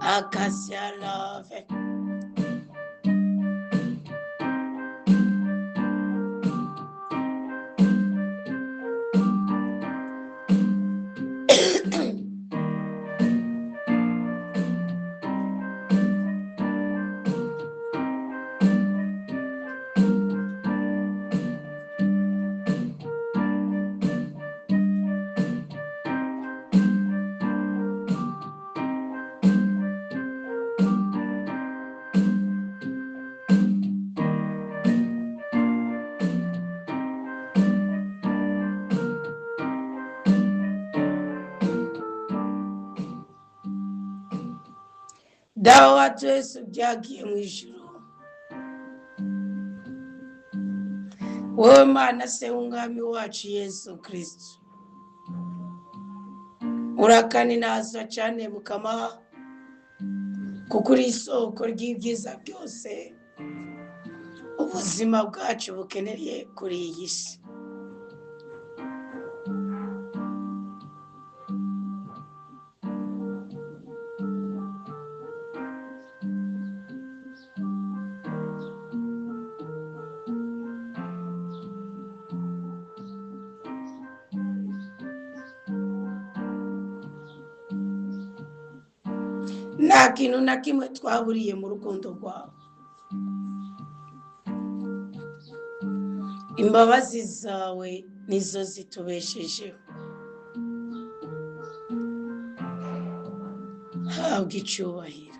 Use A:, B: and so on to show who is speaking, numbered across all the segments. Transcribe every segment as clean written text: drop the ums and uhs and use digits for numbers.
A: Acacia love. Dawa watu Yesu byagiye mu ijuru. Wowe Mana se w'umwami wacu Yesu Kristo, urakaninaza cyane Mukama, kuko uri isoko ry'ibyiza byose ubuzima bwacu bukeneye kuri iyi si. Nta kintu na kimwe twaburiye mu rukundo rwawe. Imbabazi zawe nizo zitubeshejeho. Habwa icyubahiro.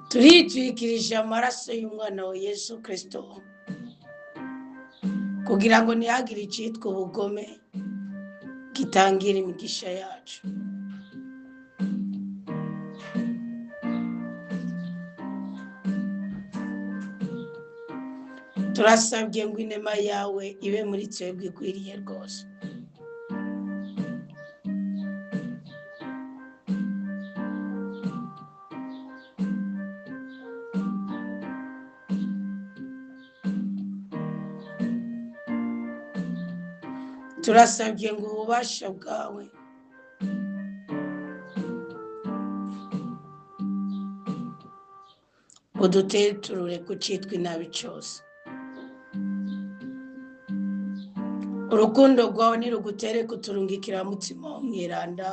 A: Turitwikirije amaraso y'umwana wa Yesu Kristo kugira ngo ntihagire icyitwa ubugome gitangira imigisha yacu. Turasabye ngo inema yawe ibe muri twebwe igwiriye rwose. Turasabye ngo ububasha bwawe uduteturure ku cyitwa inabi cyose. Urukundo rwawe nirugutere kuturungikira mutima wo mwiranda,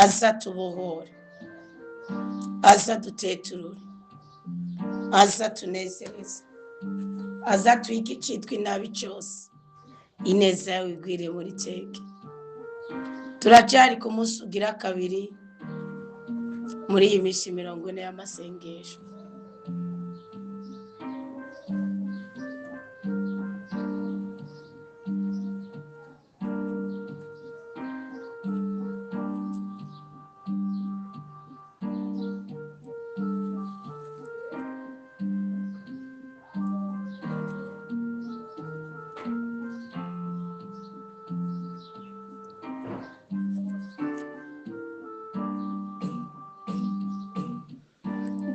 A: aza tubohore, aza duteturure, aza tunezereze, aza twige icyitwa inabi cyose. Ineza yawe igwire muri twebwe. Turacyari ku munsi ugira kabiri muri iyi minsi 40 y'amasengesho.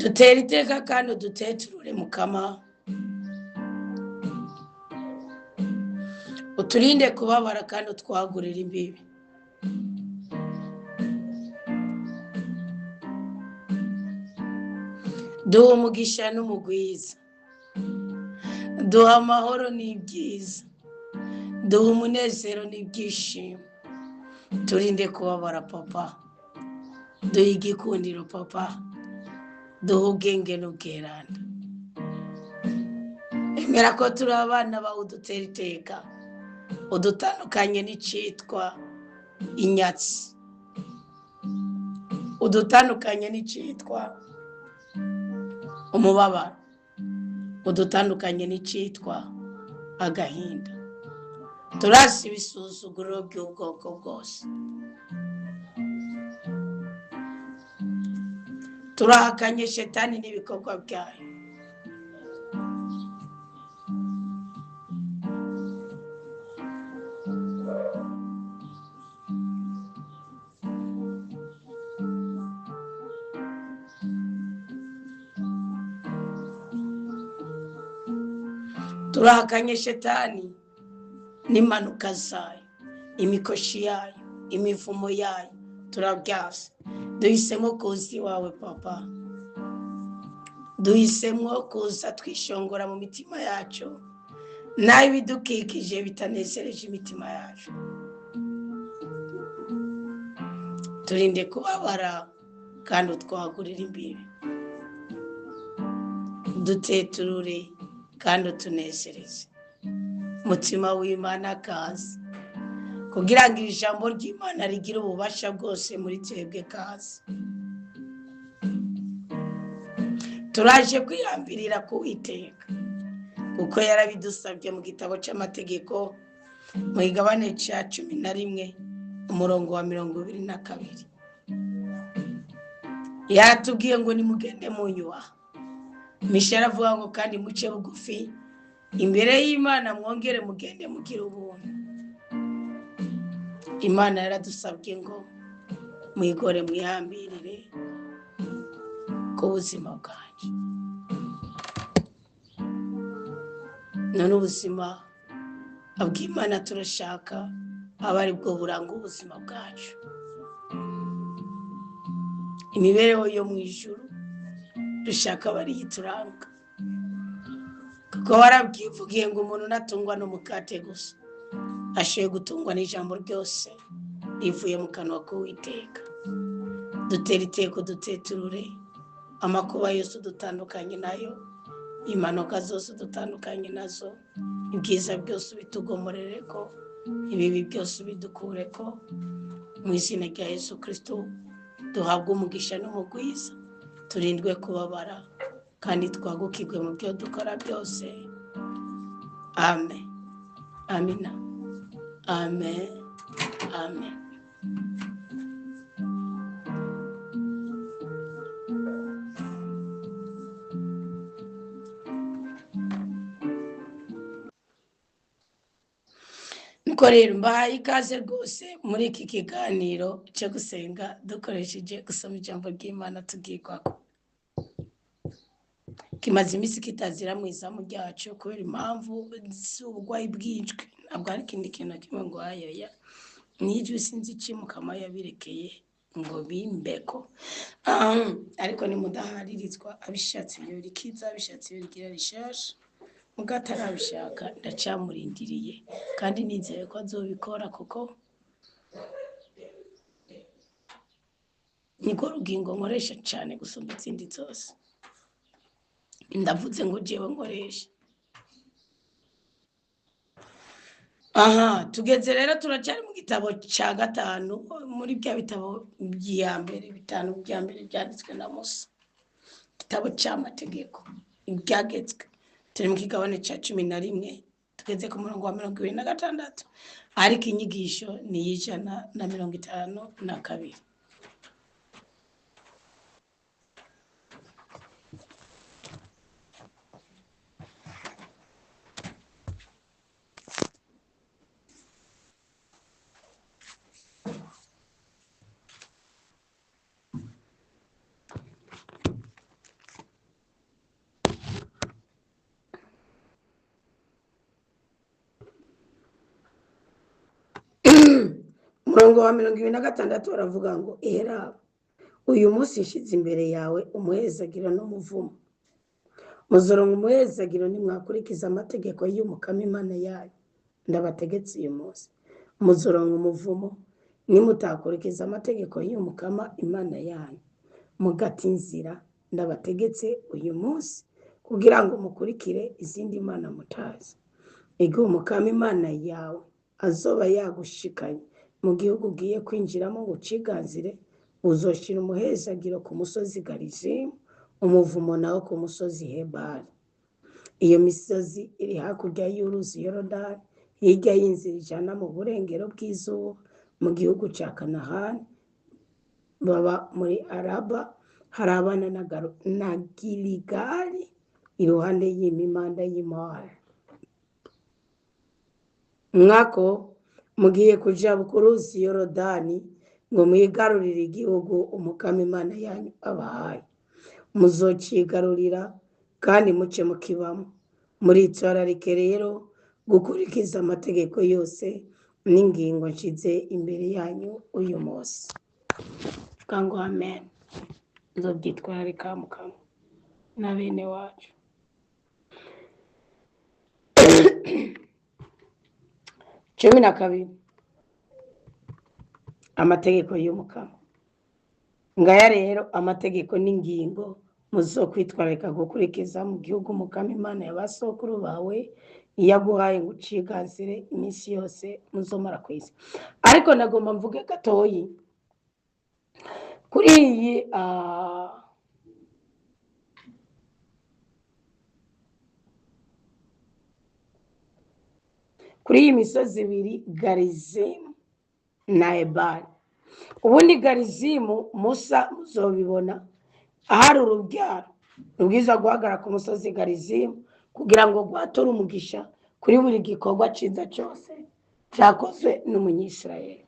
A: Dutere iteka kandi uduteturure Mukama, uturinde kubabara kandi utwagurira imbibi. Duha umugisha n'umugwiza, duha amahoro n'ibyiza, duha umunezero n'ibyishimo. Turinde kubabara Papa, duha igikundiro Papa, duha ubwenge n'ubweranda. Emera ko turi abana bawe, udutera iteka, udutandukanye n'icyitwa inyatsi, udutandukanye n'icyitwa umubabaro, udutandukanye n'icyitwa agahinda. Turasi ibisuzuguro by'ubwoko bwose. Turahakanye shetani n'ibikorwa byayo. turahakanye shetani n'impanuka zayo, imikoshi yayo, imivumo yayo, turabyase. Duhisemo kuza iwawe papa, duhisemo kuza twishongora mu mitima yacu naho ibidukikije bitanezereje imitima yacu. Turinde kubabara kandi utwagurire imbibi, duteturure kandi utunezereze. Mutima w'Imana kazi, kugira ngo ijambo ry'Imana rigire ububasha bwose muri twebwe kazi. Turaje kwihambirira kuwiteka kuko yarabidusabye mu gitabo cy'amategeko mu igabane cya 11 umurongo wa 22. Yatubwiye ngo nimugende munyubaha. Mishara avuga ngo kandi muce bugufi imbere y'Imana, mwongere mugende mugira ubuntu. Imana yaradusabye ngo mwigore mwihambirire ku buzima bwacu. None ubuzima bw'Imana turashaka aba ari bwo buranga ubuzima bwacu. Imibereho yo mu ijuru dushaka bari yituranga, kuko warabwivugiye ngo umuntu natungwa n'umukate gusa, ashoboye gutungwa n'ijambo ryose rivuye mu kanwa k'Uwiteka. Dutera iteko, duteturure amakuba yose dutandukanye nayo, impanuka zose dutandukanye nazo, ibyiza byose bitugomorere ko, ibibi byose bidukure ko. Mu izina rya Yesu Kristo duhabwe umugisha n'umugwiza, turindwe kubabara kandi twagukirwe mu byo dukora byose. Amen. Amina. Amen. Amen. Nuko rero mbahaye ikaze rwose muri iki kiganiro cyo gusenga dukoresheje gusoma ijambo ry'Imana tubwirwako. Kimaze iminsi kitazira mu izamu ryacu kubera impamvu z'uburwayi bw'ijwi. Ntabwo ari ikindi kintu na kimwe ngo hayoya n'ijwi sinzi icimukama yabirekeye ngo bimbeko. Ariko nimudaharirizwa abishatse ibyo rikiza, abishatse ibyo rigira rishasha. Mugatarabishaka ndacamurindiriye kandi nizeye ko azobikora, kuko niko rugingo nkoresha cyane gusumba izindi zose. Ndavuze ngo jewe nkoresha. Tugeze rero turacyari mu gitabo cya 5 muri bya bitabo bitanu bya mbere byanditswe na Musa, igitabo cy'amategeko ibyagetswe. Turi mu kigabane cya 11 tugeze ku murongo wa 26, ariko inyigisho ni 152. Umurongo wa 26 baravuga ngo era uyu munsi nshize imbere yawe umuhezagiro n'umuvumo. Muzoronka umuhezagiro nimwakurikiza amategeko y'Umukama Imana yayo ndabategetse uyu munsi. Muzoronka umuvumo nimutakurikiza amategeko y'Umukama Imana yayo, mugata inzira ndabategetse uyu munsi kugira ngo mukurikire izindi mana mutazi. Ego Umukama Imana yawe azoba yagushikanye mu gihugu ugiye kwinjiramo ngo uciganzire, uzoshira umuhezagiro ku musozi Garizimu, umuvumo nawo ku musozi Hebali. Iyo misozi iri hakurya y'uruzi Yorodani, hirya y'inzira ijana mu burengero bw'izuba mu gihugu cya Kanahani. Baba muri Araba, harabana na Giligali iruhande y'imimanda y'Imowabu. Mwako mugiye kuja ku ruzi Yorodani ngo mwigarurire igihugu Umukama Imana yanyu abahaye. Muzocigarurira kandi muce mukibamo, muritwararike rero gukurikiza amategeko yose n'ingingo nshize imbere yanyu uyu munsi. Vuga ngo amen. Nzobyitwararika mukama na bene wacu. Cumi na kabiri, amategeko y'umukama. Ngaya rero amategeko n'ingingo muzokwitwararika gukurikiza mu gihugu umukama Imana y'abasokuru bawe yaguhaye ngo uciganzire iminsi yose muzomara ku isi. Ariko nagomba mvuge gatoyi kuri iyi misozi ibiri Garizimu na Ebali. Ubundi Garizimu Musa muzobibona ahari urubyaro rubwiza guhagarara ku musozi Garizimu kugira ngo gwature umugisha kuri buri gikorwa ciza cyose cyakozwe n'umunyisirayeli.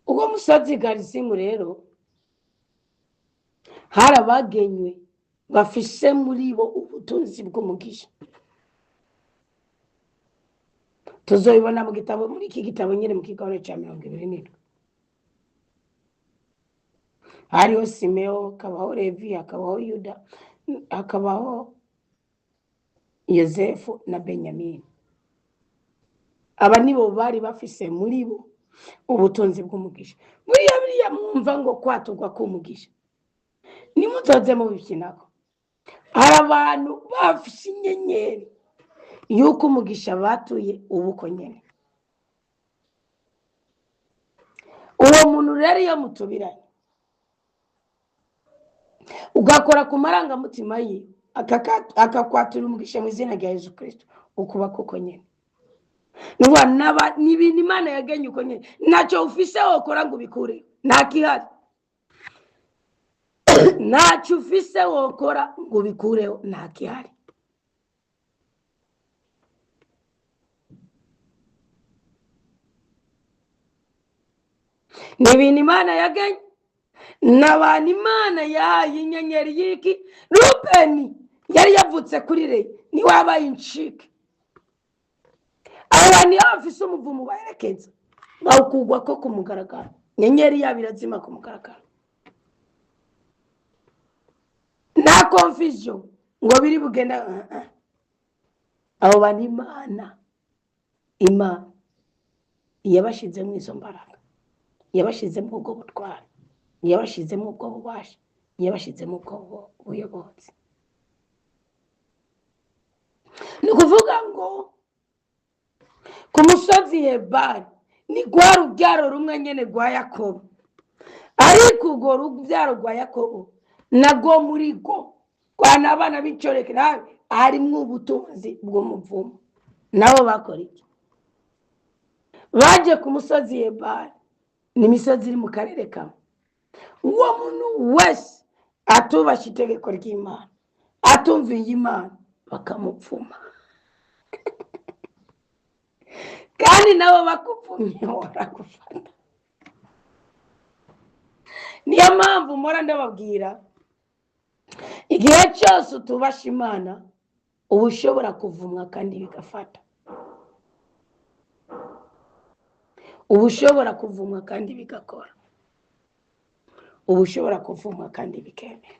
A: Uwo musozi Garizimu rero hari abagenywe bafise muri bo ubutunzi bw'umugisha. Tuzoibona mu gitabo, muri iki gitabo nyine mu kigabane cya 27. Hariho Simeo, hakabaho Levi, hakabaho Yuda, hakabaho Yosefu na Benyamini. Aba nibo bari bafise muri bo ubutunzi bw'umugisha. Buriya mwumva ngo kwatugwa k'umugisha nimutoze mu bikinako. Hari abantu bafise inyenyeri yuko umugisha batuye ubuko nyene. Uwo muntu rero iyo mutubiranye ugakora ku marangamutima ye akakwatura umugisha mu izina rya Yesu Kristo, ukuba kuko nyene. N'ibintu Imana yagenye uko nyene, ntacyo ufise wokora ngo ubikure, nta kihari. Ntacyo ufise wokora ngo ubikureho, nta kihari. N'ibintu Imana yagenye, n'abantu Imana yahaye inyenyeri y'iki. Rubeni yari yavutse kuri Leya, ni wabaye incike. Abantu bafise umuvumo baherekeza bawukugwa ko kumugaragara, inyenyeri yabo irazima kumugaragara. Nta confusion ngo biri bugenda. Abo bantu Imana yabashizemo izo mbaraga, yabashizemo ubwo butwari, yabashizemo ubwo bubasha, yabashizemo ubwo buyobozi. Ni kuvuga ngo ku musozi Ebali ni rwa rubyaro rumwe nyene rwa Yakobo, ariko urwo rubyaro rwa Yakobo nago muri go kwana abana b'icoreke nawe harimwo ubutunzi bw'umuvumo. Nabo bakora iki? Baje ku musozi Ebali, ni imisozi iri mu karere kamwe. Uwo muntu wese atubasha itegeko ry'Imana, atumviye Imana, bakamupfuma. Kandi nabo bakupfumye barakufata. Niyo mpamvu mpora ndababwira, igihe cyose utubasha Imana uba ushobora kuvumwa kandi bigafata. Uba ushobora kuvumwa kandi bigakora. Uba ushobora kuvumwa kandi bikemera.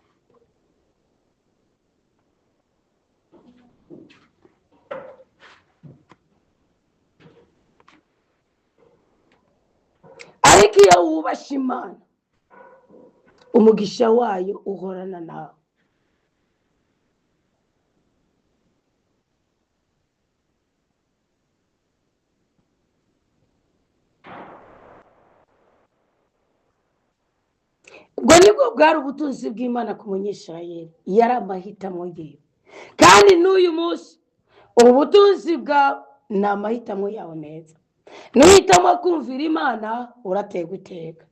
A: Ariko iyo wubasha Imana, umugisha wayo uhorana nawe. Ubwo nibwo bwari ubutunzi bw'Imana ku munyisirayeli, yari amahitamo ye. Kandi n'uyu munsi ubu butunzi bwawe ni amahitamo yawe meza. Nuhitamo kumvira Imana urategwa iteka,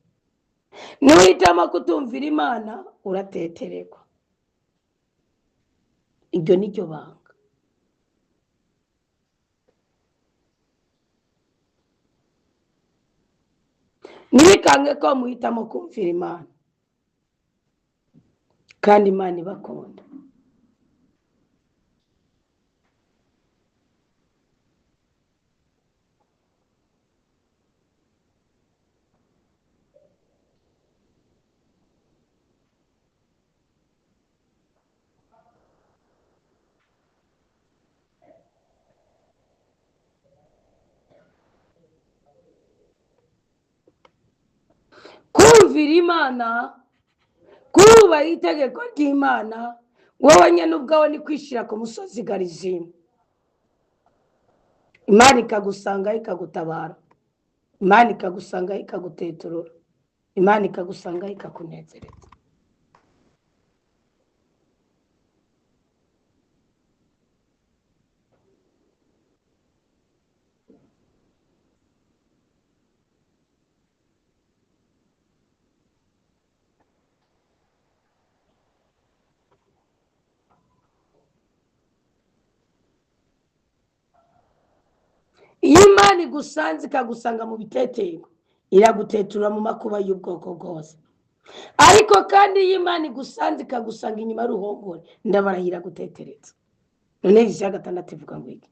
A: nuhitamo kutumvira Imana urateteregwa. Iryo ni ryo banga. ntibikange ko muhitamo kumvira Imana kandi Imana ibakunda. Kumvira Imana, kubaha itegeko ry'Imana, wowe nyine ubwawe ni kwishyira ku musozi Garizimu. Imana ikagusangaho ikagutabara, Imana ikagusangaho ikaguteturura, Imana ikagusangaho ikakunezereza. Iyo Imana igusanze ikagusanga mu bitetero, iragutetura mu makuba y'ubwoko bwose. Ariko kandi iyo Imana igusanze ikagusanga inyuma y'uruhongore, ndabarahira gutetereza. None Yesaya 6 ivuga ngo iki?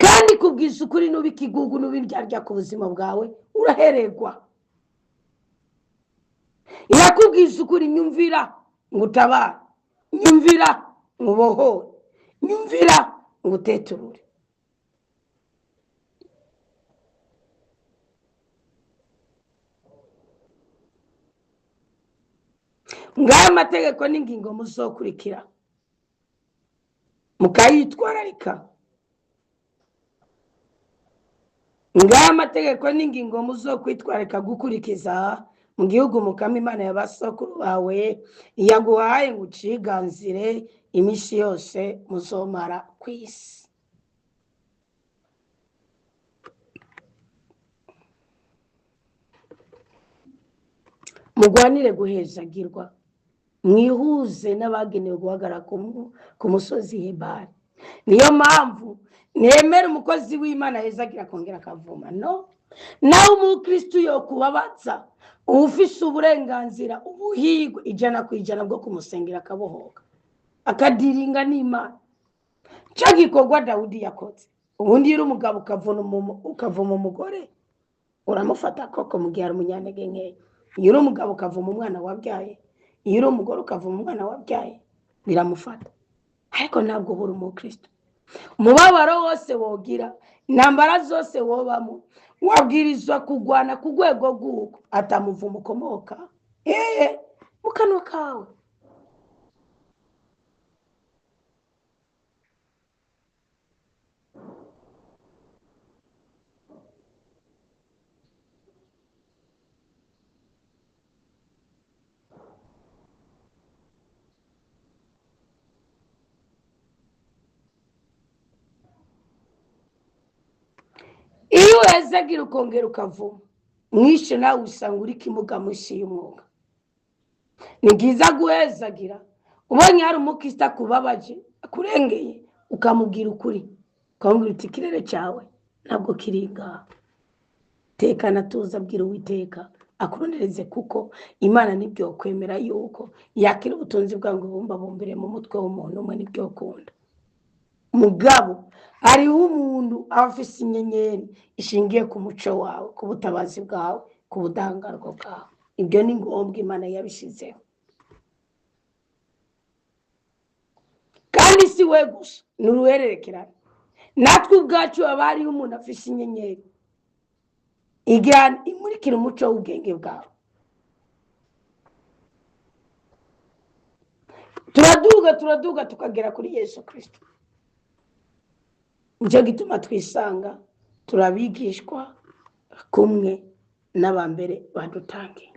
A: Kandi kubwiza ukuri n'ubikigugu n'ubiryarya ku buzima bwawe urahererwa. Irakubwiza ukuri, nyumvira ngutabara, nyumvira ngubohore, nyumvira nguteturure. Ngaya amategeko n'ingingo muzokurikira mukayitwararika. Ngaya amategeko n'ingingo muzokwitwararika gukurikiza mu gihugu Mukama Imana y'abasokuru bawe yaguhaye ngo uciganzire iminsi yose muzomara ku isi. Mugwanire guhezagirwa, mwihuze n'abagenewe guhagarara ku musozi Hebali. Niyo mpamvu nemera umukozi w'Imana yezagira kongera akavuma. No, nawe umukristo yo kubabaza ufise uburenganzira ubuhigwe 100% bwo kumusengera akabohoka akadiringa n'Imana. Cyo gikorwa Dawudi yakoze. Ubundi yiri umugabo ukavuma umugore uramufata koko mu gihe ari umunyantege nke. Iyo uri umugabo ukavuma umwana wabyaye, iyo uri umugore ukavuma umwana wabyaye, biramufata. Ariko ntabwo buri umukristo. Umubabaro wose wogira, intambara zose wobamo, wabwirizwa kugwana ku rwego rw'uko atamuvuma ukomoka mu kanwa kawe. Iyo uhezagira ukongera ukavuma, mwishe nawe usanga uri kimuga mushi y'umwuga. Ni byiza guhezagira, ubonye hari umukristo akubabaje akurengeye ukamubwira ukuri, ukamubwira uti ikirere cyawe ntabwo kiringa. Tekana tuza abwira Uwiteka akurondereze, kuko Imana nibyo kwemera yuko yakira ubutunzi bwangu bumbabumbire mu mutwe w'umuntu umwe, nibyo ukunda. Mugabo hariho umuntu afise inyenyeri ishingiye ku muco wawe, ku butabazi bwawe, ku budahangarwa bwawe. Ibyo ni ngombwa, Imana yabishizeho. Kandi si we gusa, ni uruhererekerane. Natwe ubwacu haba hariho umuntu afise inyenyeri imurikira umuco w'ubwenge bwawe. Turaduga tukagera kuri Yesu Kristo. Nicyo gituma twisanga turabigishwa kumwe n'abambere badutangiye.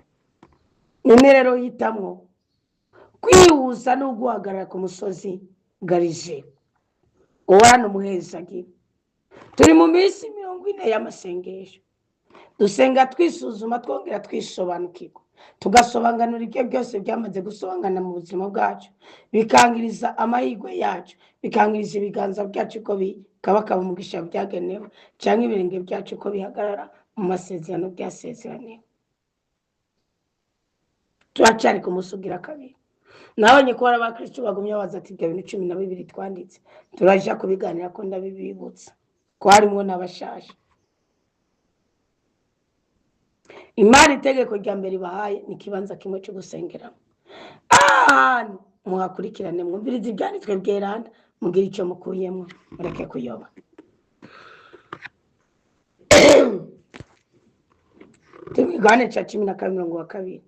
A: None rero hitamwo kwihuza no guhagarara ku musozi Garizimu, uwana umuhezagira. Turi mu minsi 40 y'amasengesho. Dusenga twisuzuma, twongera twisobanukirwa, tugasobanganura ibyo byose byamaze gusobanana mu buzima bwacu, bikangiriza amahirwe yacu, bikangiriza ibiganza byacu ko bikaba umugisha byagenewe, cyangwa ibirenge byacu ko bihagarara mu masezerano byasezeraniwe. turacari kumusugira kabiri. Nabonye ko abakristo bagumye baza ati ibyo bintu 12 twanditse turaja kubiganira ko ndabibibutsa ko harimo n'abashasha. Imana itegeko rya mbere bahaye ni kibanza kimwe cyo gusengeramo. Muhakurikirane mwumvirize ibyanditswe bweranda mugira icyo mukuyemo mureke kuyoba. Tumigane cha 12:2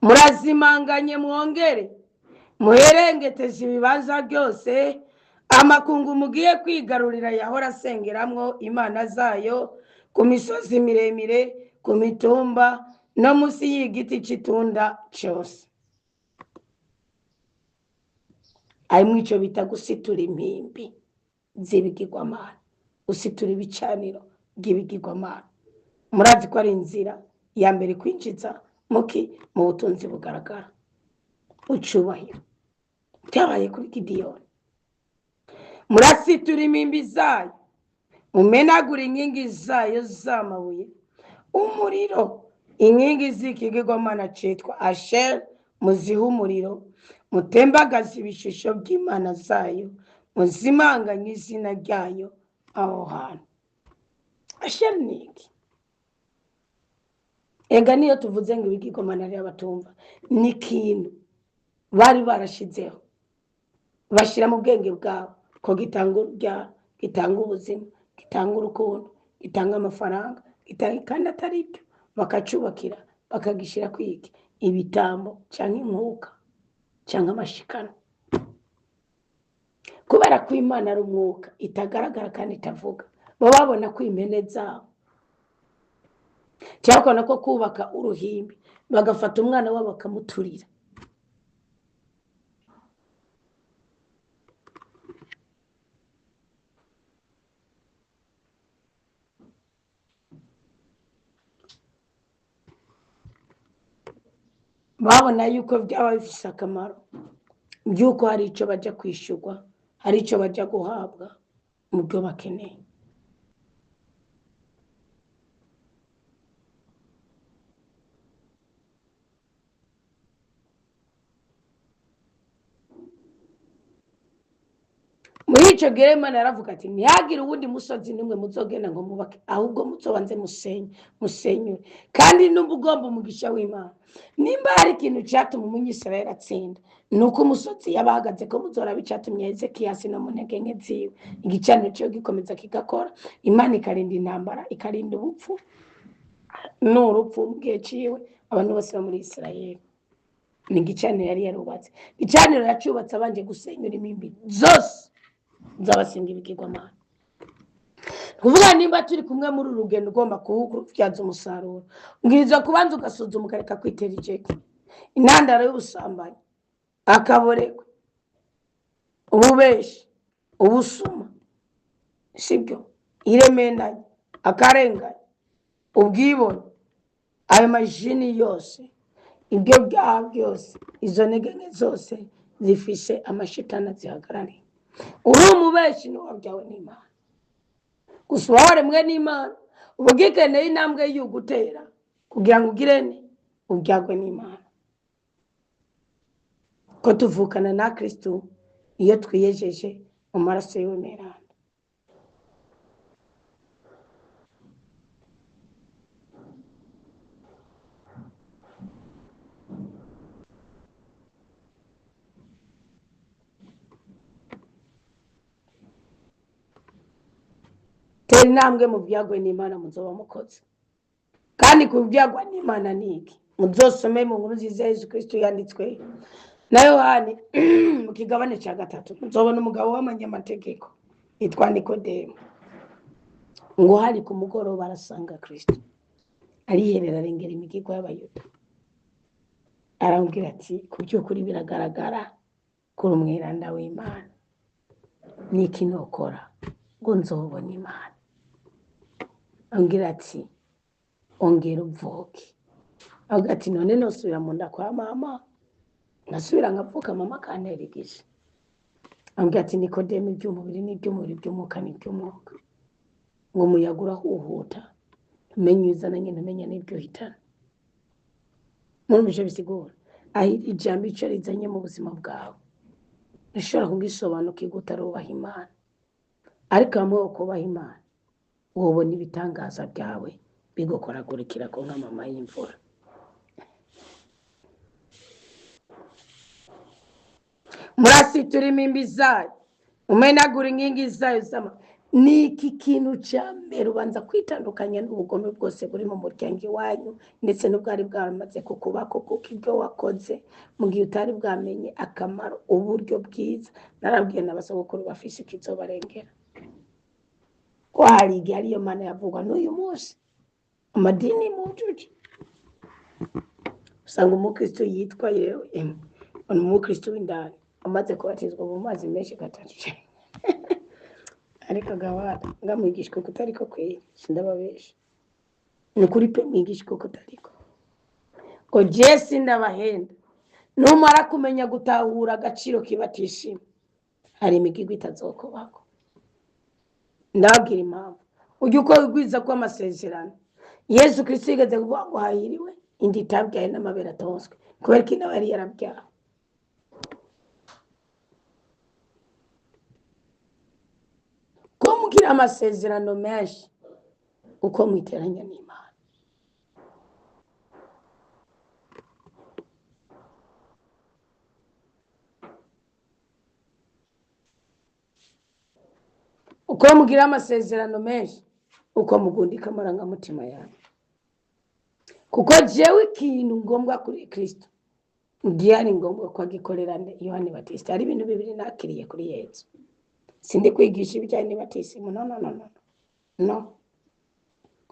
A: murazimanganye mwongere muherengeteze ibibanza byose amakungu mugiye kwigarurira yahora asengeramwo imana zayo ku misozi miremire ku mitumba no musi y'igiti cy'itunda cyose. Arimwe ico bita gusitura impimbi z'ibigirwamana, gusitura ibicaniro by'ibigirwamana. Murazi ko ari inzira ya mbere kwinjiza muki mu butunzi bugaragara ucubahiro byabaye kuri Gideyoni. Murasitura impimbi zayo mumenagura inkingi zayo z'amabuye umuriro. Inkingi z'ikigirwamana citwa Ashera muziha umuriro mutembagaza ibishusho by'imana zayo muzimanganye izina ryayo aho hantu. Ashera ni iki? Ega niyo tuvuze ngo ibigirwamana ari abatumva ni kintu bari barashizeho bashira mu bwenge bwabo ko gitanga urya, gitanga ubuzima, gitanga urukundo, gitanga amafaranga, gitanga kandi atari byo bakacubakira bakagishira kwiki ibitambo cyangwa inkuka cyangwa amashikano. Kubera ko Imana ari umwuka itagaragara kandi itavuga bo babona ko impene zabo cyakona ko kubaka uruhimbi bagafata umwana wabo bakamuturira. Babona yuko byaba bifise akamaro byuko hari ico baja kwishurwa, hari ico baja guhabwa mu byo bakeneye. Muri ico gihe Imana yaravuga ati ntihagire uwundi musozi nimwe muzogenda ngo mubake ahubwo muzobanze musenyure. Kandi n'ubwo ugomba umugisha w'Imana nimba hari ikintu cyatuma umunyisirayeli atsinda nuko umusozi yabahagaze ko muzora bicatumye Ezekiyasi no mu ntege nke ziwe igicaniro cyo gikomeza kigakora. Imana ikarinda intambara ikarinda ubupfu n'urupfu mu gihe ciwe abantu bose bo muri Isirayeli. Ni igicaniro yari yarubatse. Igicaniro yacubatse abanje gusenyura impimbi zose zabasenga ibigirwamana. Kuvuga nimba turi kumwe muri urugendo ugomba kubyaza umusaruro ubwirizwa kubanza ugasuzuma ukareka kwitera ijeki. Intandaro y'ubusambanyi, akaboregwe, ububeshi, ubusuma, sibyo, iremenanya, akarengane, ubwibone, ayo majini yose, ibyo byaha byose, izo ntege nke zose zifise amashitani zihagarariye. Uri umubeshi n'uwabyawe n'Imana. Gusa waremwe n'Imana ubugikeneye intambwe y'ugutera kugira ngo ugirene ubyagwe n'Imana. Ko tuvukana na Kristo iyo twiyejeje mu maraso yiwe meranda. Tera intambwe mu byagwe n'Imana muzoba mukoze. Kandi ku byagwa n'Imana niki muzosome mu nkuru nziza ya Yesu Kristo yanditswe na Yohani mu kigabane cya 3 muzobona umugabo w'amanyamategeko yitwa Nikodemo ngo hari ku mugoroba arasanga Kristo ariherera arengera imigirwa y'Abayuda. Arambwira ati ku by'ukuri biragaragara kuri umwiranda w'Imana niki nokora ngo nzobona Imana. Ambwira ati ongera uvuke. Avuga ati none nosubira mu nda kwa mama nasubira nkavuka mama kanteregeje. Ambwira ati Nikodemo iby'umubiri n'iby'umubiri by'umwuka n'iby'umwuka ngo umuyaga urahuhuta umenye uzana nyine umenya n'ibyo hitana. murumije bisigura aho ijambo ico rizanye mu buzima bwawe rishobora kugisobanukirwa utarubaha Imana, ariko hamwe wo kubaha Imana wobona ibitangaza byawe bigokoragurikira ko nk'amama y'imvura. Murasitura imimbi zayo, umenagura inkingi zayo zama. Ni iki kintu cya mbere ubanza kwitandukanya n'ubugome bwose buri mu muryango iwanyu ndetse n'ubwari bwamaze kukubako, kuko ibyo wakoze mu gihe utari bwamenye akamaro uburyo bwiza. Narabwiye n'abasogokuru bafise ikizobarengera ko hari igihe ariyo Mana yavugwa n'uyu munsi amadini mujuje usanga umukristo yitwa yewe umukristo w'indani amaze kubatizwa mu mazi menshi gatatu ariko gawada ngamwigishwa kutariko kwe sindababesha ni kuri pe mwigishwa kutariko ko Jesse ndabahenda numara kumenya gutahura agaciro kibatishima hari imigigwa itazokobako. Ndabwira impamvu ujye uko wigwiza ko amasezerano Yesu Kristo yigeze kuvuga ngo hahiriwe indi itabyaye n'amabere atonswe kubera ko nawe yari yarabyawe. Ko mugira amasezerano menshi uko mwiteranya n'Imana. Uko mugira amasezerano menshi uko mugundika amarangamutima yawe. Kuko jewe ikintu ngombwa kuri Kristo ngiyari ngombwa ko agikorerane Yohani Batista. Ari ibintu bibiri nakiriye kuri Yesu. Sindi kwigisha ibijyanye n'Batisimu, no.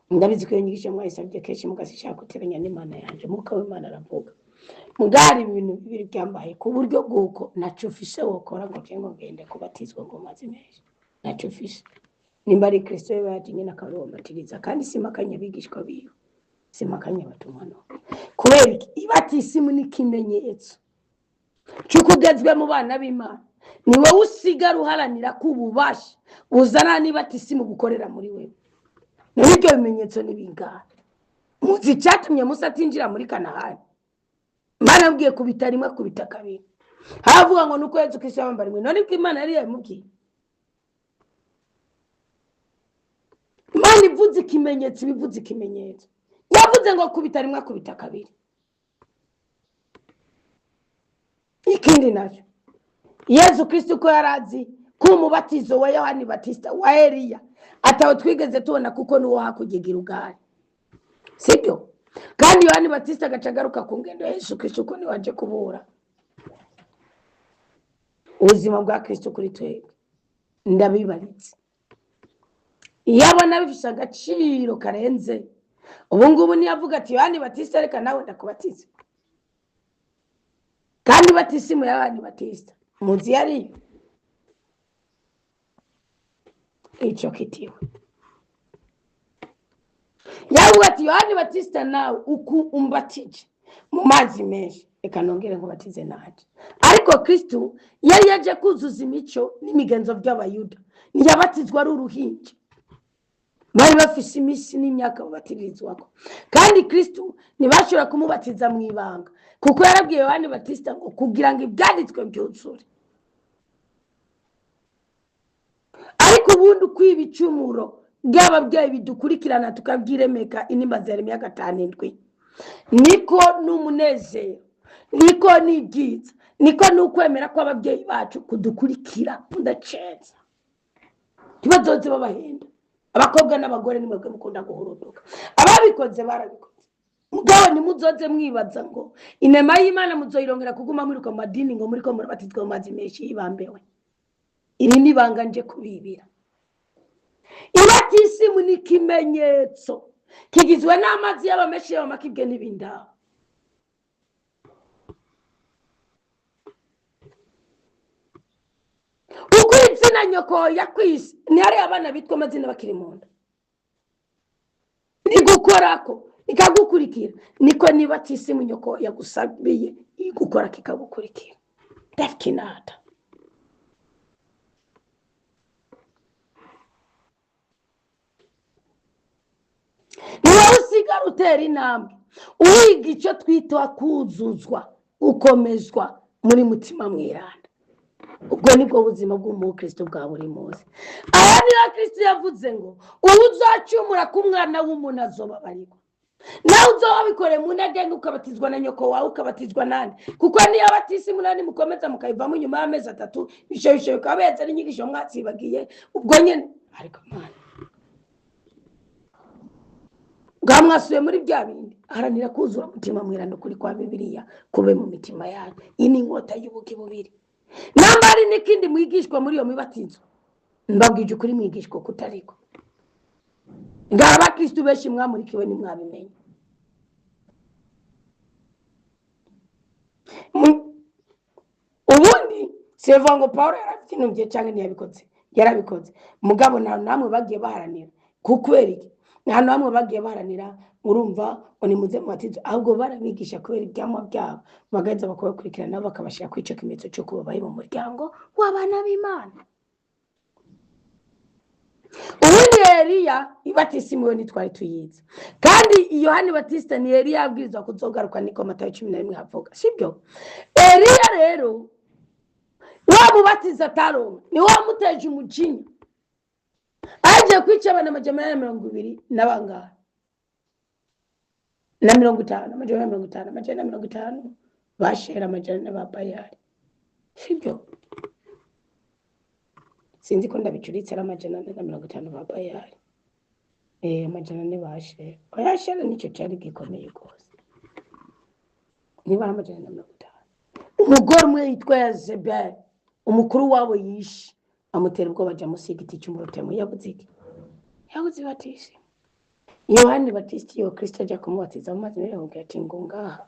A: Ndabizi ko nyigisha mwayisabye kenshi mugasishaka guteranya n'Imana yanje, muka w'Imana aravuga. Mugari ibintu bibiri byambaye ku buryo bwuko naco ufise wokora ngo cengo ngende kubatizwa ngo mazi menshi. Naco ufise nimba ari Kristo yatinye nakaromatiriza kandi simakanya bigishwa biyo. Simakanya batumwa no. Kubera ibatisimu ni kimenyetso cyukugezwe mu bana b'Imana. Ni wowe usigara uharanira kububasha uzana nibatisimu gukorera muri wewe. N'ibyo bimenyetso nibingana. Muzi cyatumye Musa atinjira muri Kanahani. Imana yabwiye kubita rimwe kubita kabiri. Havuga ngo nuko Yesu Kristo yambara rimwe. None ko Imana yari yamubwiye. Imana ivuze ikimenyetso bivuze ikimenyetso. Yavuze ngo kubita rimwe kubita kabiri. Ikindi nacyo Yesu Kristo ko yarazi ko umubatizo wa Yohani Batista wa Eliya ataho twigeze tubona kuko nuwo hakugigira ugari. Sibyo? Kandi Yohani Batista gacagaruka ku ngendo ya Yesu Kristo ko ni waje kubura ubuzima bwa Kristo kuri twebwe. Ndabibaritse yabona bifisha agaciro karenze ubu ngubu niyavuga ati Yohani Batista reka nawe ndakubatiza. Kandi batisimu ya Yohani Batista muzi yari ico kitiwe. Yavuga ati Yohani Batista nawe uku umbatije mu mazi menshi reka nongere ngo batize naje. Ariko Kristo yari yaje kuzuza imico n'imigenzo by'Abayuda. Niyabatizwa ari uruhinja. Bari bafise imisi n'imyaka babatirizwako. Kandi Kristo ntibashobora kumubatiza mu ibanga kuko yarabwiye Yohani Batista ngo kugira ngo ibyanditswe byuzure. Ariko ubundi kwibicumuro by'ababyeyi bidukurikirana tukabyiremeka inimba za Yeremiya 5:7 niko n'umunezero niko n'ibyiza niko n'ukwemera ko ababyeyi bacu kudukurikira ndaceza tubazoze babahenda. Abakobwa n'abagore ni mwebwe mukunda guhuruduka. Ababikoze barabikoze. Mugabo ni muzoze mwibaza ngo inema y'Imana muzoyirongera kuguma muri ko madini ngo muri ko murabatizwa mu mazi menshi yibambewe. Iri nibanga nje kubibira. Ibatisimu ni kimenyetso kigizwe n'amazi y'abameshi y'amakibwe n'ibinda. Uko izina nyoko yakwisi ni ari abana bitwa amazina bakiri mu nda. Ni gukorako ikagukurikira niko nibatisimu nyoko yagusabiye igukora kikagukurikira. Dakinata. Niwe usigara utera intambwe uwiga icyo twita kuzuzwa ukomezwa muri mutima mweranda. ubwo nibwo buzima bw'umukristo bwa buri munsi. aha niho Kristo yavuze ngo uzacumura ku mwana w'umuntu azobabarirwa, nawe uzoba wabikoreye mu ntege ukabatizwa na nyoko wawe ukabatizwa nande, kuko niyo abatisi munani mukomeza mukayivamo nyuma y'amezi 3 bishoboye bikaba beza n'inyigisho mwatsibagiye ubwo nyene. ariko mwana bwamwasuye muri bya bindi, haranira kuzura mutima mwiranda kuri kwa Bibiliya kube mu mitima yanyu. iyi ni inkota y'ubugi bubiri. nambari n'ikindi mwigishwa muri iyo mibatizo, mbabwije ukuri mwigishwa kutariko. ngaho abakristo benshi mwamurikiwe nimwabimenye. ubundi sivuga ngo Paulo yarabyinumbye cyangwa ntiyabikoze, yarabikoze. mugabo namwe bagiye baharanira kukwera iki, nta namwe bagiye baharanira. urumva oni muze mubatizo, ahubwo barabigisha kubera ibyamwa byabo, bagaza bakabakurikirana bakabashira kwica kimenyetso cyo kuba bari mu muryango w'abana b'Imana. ubundi Eliya ibatisimuwe ntitwari tuyizi, kandi Yohani Batista ni Eliya abwirizwa kuzogaruka, niko Matayo 11 havuga, sibyo? Eliya rero wamubatiza Taronga ni wamuteje umujinya, aje kwica abana 220 n'abangara na 50 bashera amajana n'ababayari, sibyo? sinzi ko ndabicuritse ari amajana 50 babayari. amajana ne bashera oyashera nicyo cyari gikomeye rwose, niba amajana 50. umugore umwe yitwa Yezebeli, umukuru wabo yishe, amutera ubwo baja musiga igiti cy'umurotemu. yabuze iki? yabuze batisi. Yohani Batista yo Kristo ajya kumubatiza mu mazi yaravuga ati ngo ngaha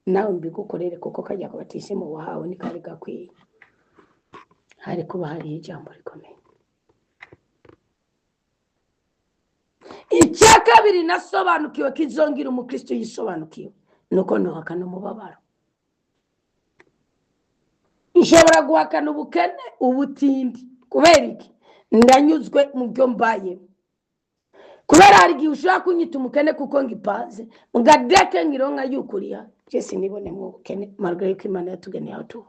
A: nawe mbigukorere, kuko kajya kubatisa mu wahawe ni kari gakwiye. hari kuba hari ijambo rikomeye. icya kabiri nasobanukiwe kizongira umukristo yisobanukiwe nuko nohakana umubabaro. nshobora guhakana ubukene, ubutindi, kubera iki? ndanyuzwe mu byo mbayemo. kubera hari igihe ushobora kunyita umukene kuko ngipanze mugadeke ngironka yukuriya Jesse nibone mu bukene, malgré ko Imana yatugeneye aho tuba.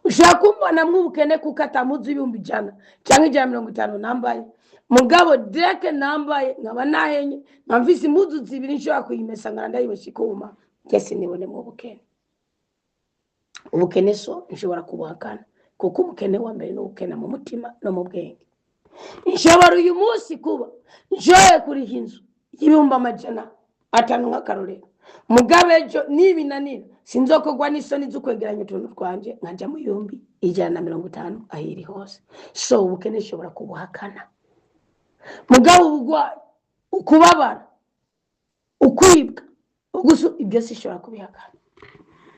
A: ushaka kumbona mu bukene kuko atamuzi 100 cyangwa 150 nambaye, mugabo deke nambaye nkaba nahenye namvise impuzu 2 nshobora kuyimesa ngana ndayibashikuma. Jesse nibone mu bukene. ubukene so nshobora kubuhakana, kuko umukene wa mbere no ukena mu mutima no mu bwenge. nshobora uyu munsi kuba njoye kuri hinzu y'ibihumbi 500 nk'akarorero, mugabe ejo nibinanira sinzokogwa n'isoni z'ukwegeranya utuntu twanje nkajya mu 150 ahiri hose. so ubukene nshobora kubuhakana, mugabo ubugwayi, ukubabara, ukwibwa, ibyo sishobora kubihakana.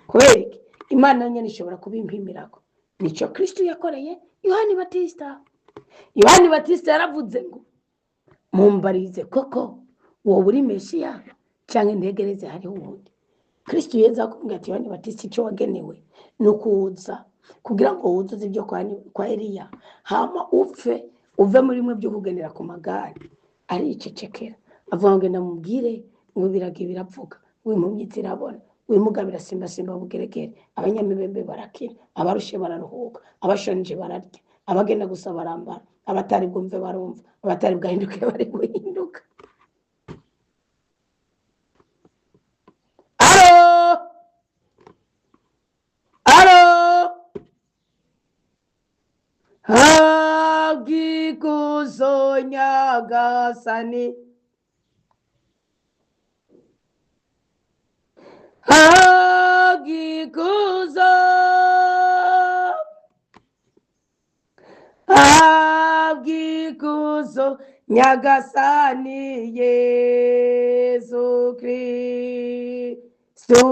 A: kubera iki? Imana nyene ishobora kubimpimirako. nico Kristo yakoreye Yohani Batista. Yohani Batista yaravuze ngo mumbarize koko wowe uri Mesiya cyangwa ndegereze hari uwundi. Kristo yeza kumbwira ati Yohani Batista icyo wagenewe no kuza kugira ngo wuzuze ibyo kwa Eliya, hama uve muri mwe byo kugendera ku magare. ari icecekera avuga ngo ndamubwire ngo birage biravuga, w'impumyi zirabona, wimugabira simba bugeregere, abanyamibembe barakira, abarushe bararuhuka, abashonje bararya, abagenda gusa barambara, abatari bwumve barumva, abatari bwahinduke bari guhinduka. Habwikuzo nyagasani, habwikuzo, habwikuzo nyagasani Yesu Kristo.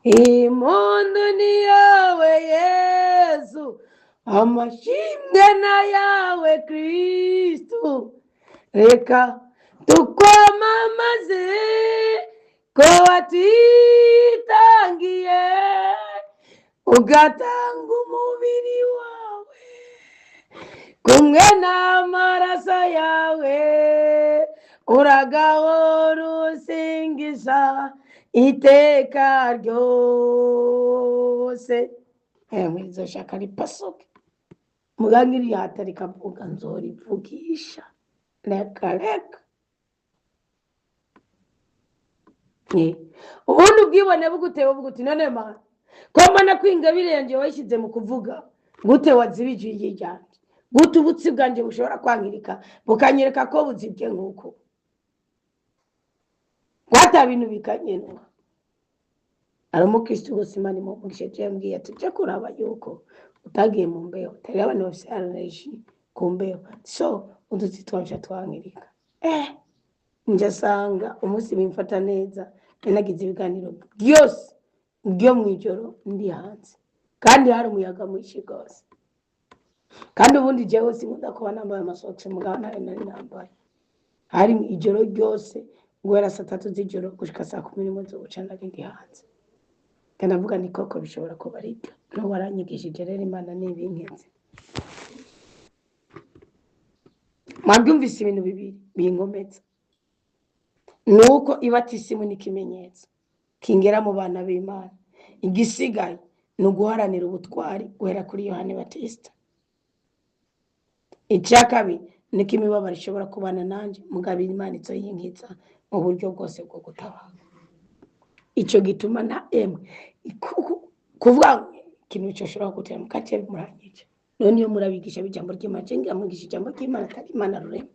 A: Impundu ni yawe Yesu, amashimwe na yawe Kristo. Reka tukwamamaze ko watitangiye ugatanga umubiri wawe kumwe n'amaraso yawe uragahora usingiza iteka ryose. Izo shaka ripasoke mugangiri hatari kavuga nzorivugisha reka ubundi ubwibone bugutewe buguti none mana ko mbona kwingabire yanjye washyize mu kuvuga gute wazibije ryanje gute ubutsi bwanje bushobora kwangirika bukanyereka ko buzibye nk'uko wata bintu bikanyenwa. Ari umukristo wose Imana imugishe yambwiye ati jya kuraba yuko utagiye mu mbeho tari abantu bafite arareji ku mbeho so uduti twanje twangirika nje sanga umunsi bimfata neza nagize ibiganiro byose byo mwijoro ndi hanze kandi hari umuyaga mwinshi rwose kandi ubundi jewe sinkunda kuba nambaye amasokisi mugabo nari nambaye hari ijoro ryose guhera saa 3 z'ijoro gushika saa 11 z'ubuca ndi hanze kandi avuga ni koko bishobora kuba ari byo no waranyigishije rero Imana nibinkenze mwabyumvise ibintu bibiri binkomeza nuko ibatisimu n'ikimenyetso kingera mu bana b'Imana igisigaye no guharanira ubutwari guhera kuri Yohane Batista. Icyakabi niko imibabaro ishobora kubana nanje mugabira Imana itso yinkitsa mu buryo bwose bwo gutabara. Icyo gituma na kuvuga ikintu cyoshobora gutera mukace muranyije none iyo murabigisha bijambo ry'Imana cenga mwigisha ijambo ry'Imana atari Imana rurema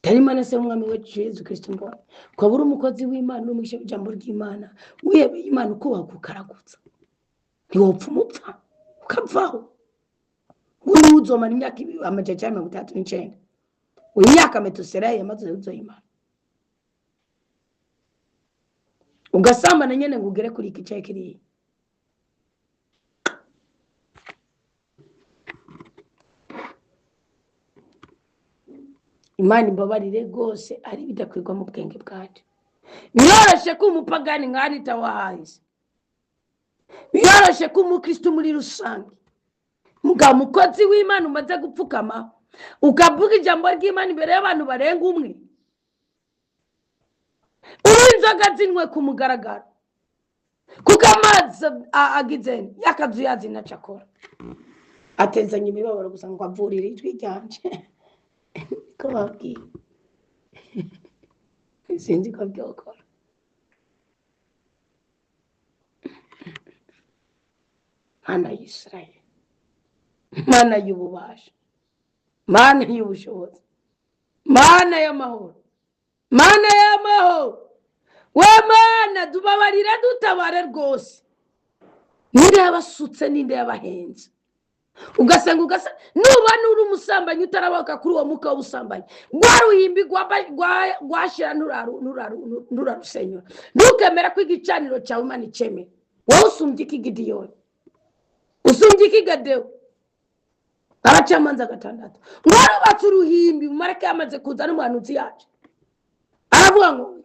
A: tari Imana se umwami wacu Yesu Kristo ngo kwabura umukozi w'Imana n'umugisha ijambo ry'Imana wiyebe Imana uko wakukaragutsa ntiwopfa umupfa ukavaho uzomara imyaka 39 imyaka Metusela yamaze uzoyimana ugasambana nyene ngo ugere kuri iki cyaye kiri Imana imbabarire gose ari bidakwirwa mu bwenge bwacu. Biroroshe ko umupagani nkarita wahaze biroroshe ko umukristo muri rusange muga mukozi w'Imana umaze gupfukama ukavuga ijambo ry'Imana imbere y'abantu barenga umwe inzoga zinwe ku mugaragaro kuko amazi agize yakazu yazina cakora atezanye imibabaro gusa ngo avurire ijwi ryanje ko babwiye sinzi ko byokora Mana y'Israeli Mana y'ububasha Mana y'ubushobozi Mana y'amahoro Mana y'amahoro we Mana dubabarira dutabare rwose ninde yabasutse ninde yabahenze ugasanga nuba nuri umusambanyi utaraboka kuri uwo muka w'ubusambanyi gwaruhimbi gwashira nurarusenyura ntukemera ko igicaniro cyawe Imana iceme wowe usumbye iki Gideyoni usumbye iki Gadewo abacamanza 6 ngwarubatse uruhimbi Mareka yamaze kuza n'umuhanuzi yacu aravuga ngo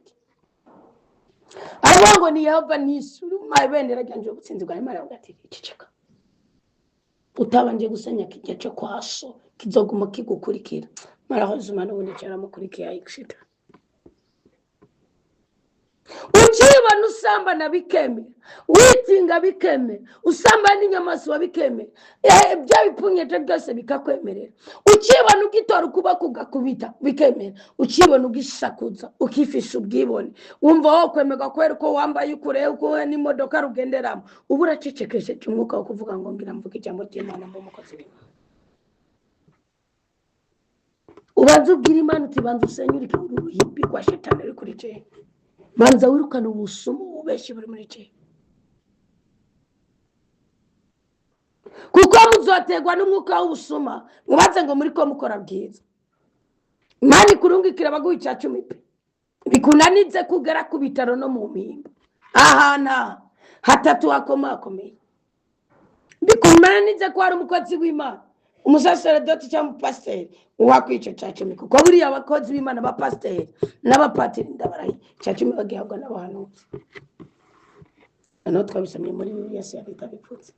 A: ni Yehova nisuru mabendera ryanje ubutsinzi bwa Imana bwati ciceka utabanje gusenya kijya cyo kwaso kizoguma kigukurikira marahozuma n'ubundi cyara mukurikiye ayikshita uciba nusambana bikeme witinga bikeme usambana inyamaswa wabikeme bya bipunyeje byose bikakwemerera uciba nugitora kuba kugakubita bikemera uciba nugishakuza ukifisha ubwibone wumva wo kwemega kwera ko wambaye ukure uko n'imodoka rugenderamo ubura cecekeshe cyumwuka wo kuvuga ngo ngira mvuga ijambo ry'Imana mu mukozi w'Imana ubanza ubwira Imana utibanza usenyura ikinguru yipi kwa shetani ari kuri je banza wirukana ubusumu ubeshi buri muri je kuko muzotegwa n'umwuka w'ubusuma mubaze ngo muri ko mukora bwiza Imana ikurungikira baguha icya 10 bikunanize kugera ku bitaro no mu mpimba ahana hatatu akomakomeye bikunanize ko ari umukozi w'Imana umusaseredoti cyangwa pasiteri uwakwica cya 10 kuko buriya abakozi b'Imana ba pasiteri n'abapatiri ndabarayi cya 10 bagihabwa n'abahanuzi ano twabisomye muri Bibiliya se yabitabipfutse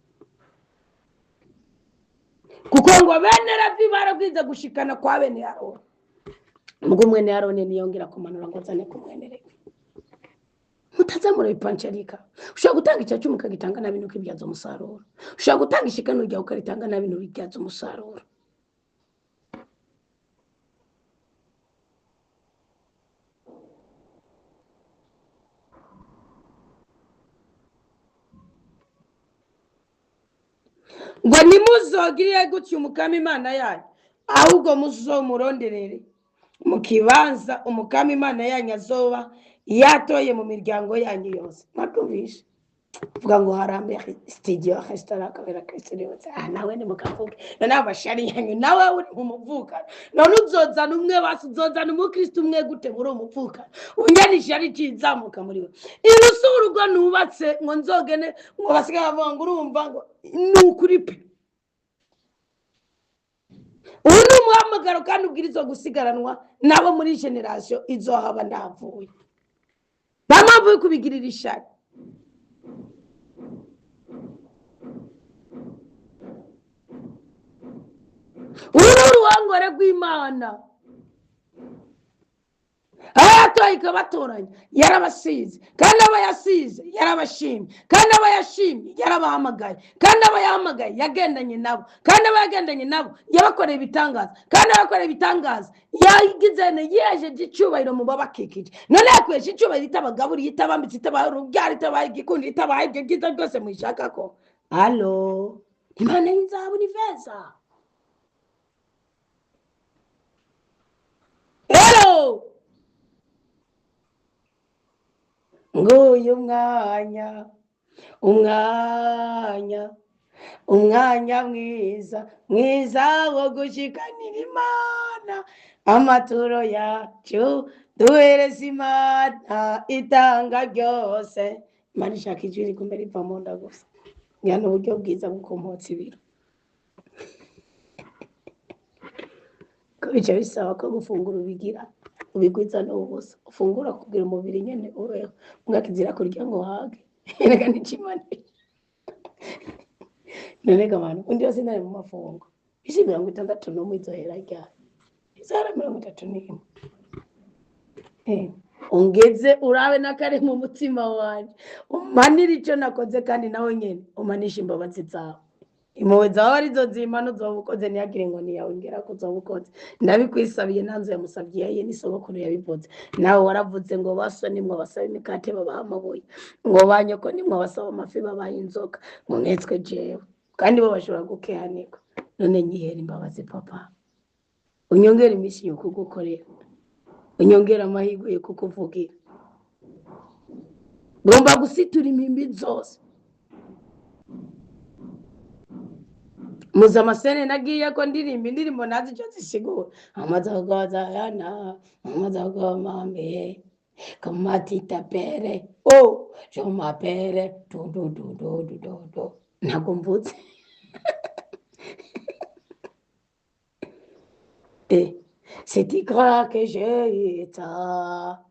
A: kuko ngo bene Levi barabwiza gushikana kwa bene Aroni, ubwo mwene Aroni niyongera kumanura ngo azane ku mwene Levi. Mutaza murabipancarika. Ushobora gutanga icya cumi ukagitanga na bintu ukibyaza umusaruro. Ushobora gutanga ishikano ryawe ukaritanga na bintu bibyaza umusaruro. Ngo nimuzogirire gutyo umukama Imana yanyu, ahubwo muzomuronderere mu kibanza umukama Imana yanyu azoba yatoye mu miryango yanyu yose. Mwatumvishe vuga ngo harambe studio restaurant kabera Kristo nawe ni mukavuga none abashari yanyu nawe uri umuvukana none uzozana umwe basi uzozana umukristo umwe gute muri umuvukana unyanisha ari kizamuka muri we irusuru rwo nubatse ngo nzogene ngo basiga bavuga ngo urumva ngo nukuri pe ubu ni umuhamagaro kandi ubwirizwa gusigaranwa nabo muri generation izohaba ndavuye bamavuye kubigirira ishari. Uru ruhangore rw'Imana abatoye ikabatoranya yarabasize kandi abayasize yarabashimye kandi abayashimye yarabahamagaye kandi abayahamagaye yagendanye nabo kandi abayagendanye nabo yabakoreye ibitangaza kandi abakoreye ibitangaza yagizene yejeje icyubahiro mu babakikije none yakwesha icyubahiro itabagaburiye itabambitse itabarubyara itabaye igikundi itabaye ibyo byiza byose mwishaka ko halo Imana y'inzahabu n'ifeza. Hello. Nguyu umwanya mwiza wo gushikanira Imana amaturo yacu duhereza Imana itanga ryose. Imana ishaka ijwi rigume riva mu nda gusa ngana uburyo bwiza bukomotsa ibiro ko bica bisaba ko gufungura ubigira ubigwiza n'ubusa ufungura kugira umubiri nyene ubeho mwakizira kurya ngo hage reka n'ikimane none gamana undi yose nari mu mafungo isi 61 no mwizohera ryari izara 31 ongeze urabe nakare mu mutima wanje umanira icyo nakoze kandi nawe nyene umanisha imbabazi zawe impuhwe zawe arizo zimana uzobukoze ntiyagire ngo niyawongera kuzobukoze ndabikwisabiye nanze yamusabye yaye n'isogokuru yabivuze nawe waravuze ngo baso nimwe basaba imikate babaha amabuye ngo banyoko nimwe basaba amafi babaha inzoka ngo mwetswe jewe kandi bo bashobora gukehanika none nyihera imbabazi papa unyongera imisi yo kugukorera unyongera amahirwe yo kukuvugira ngomba gusitura imimbi zose muzamasene nagiye ko ndirimba indirimbo nazi cyo zisigura amazagoza yana amazago mambe kamati tapere oh je m'appelle do ntabwo mvuze c'est tigre que j'ai ta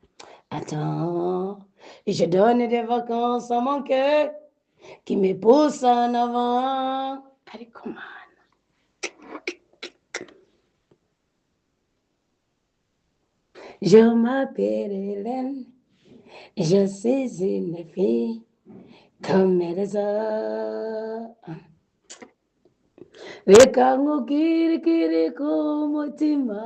A: attends et je donne des vacances à mon cœur qui me pousse en avant. Ariko mana je m'appelle Hélène, je suis une fille comme les autres. Reka nkubwire kiri ku mutima.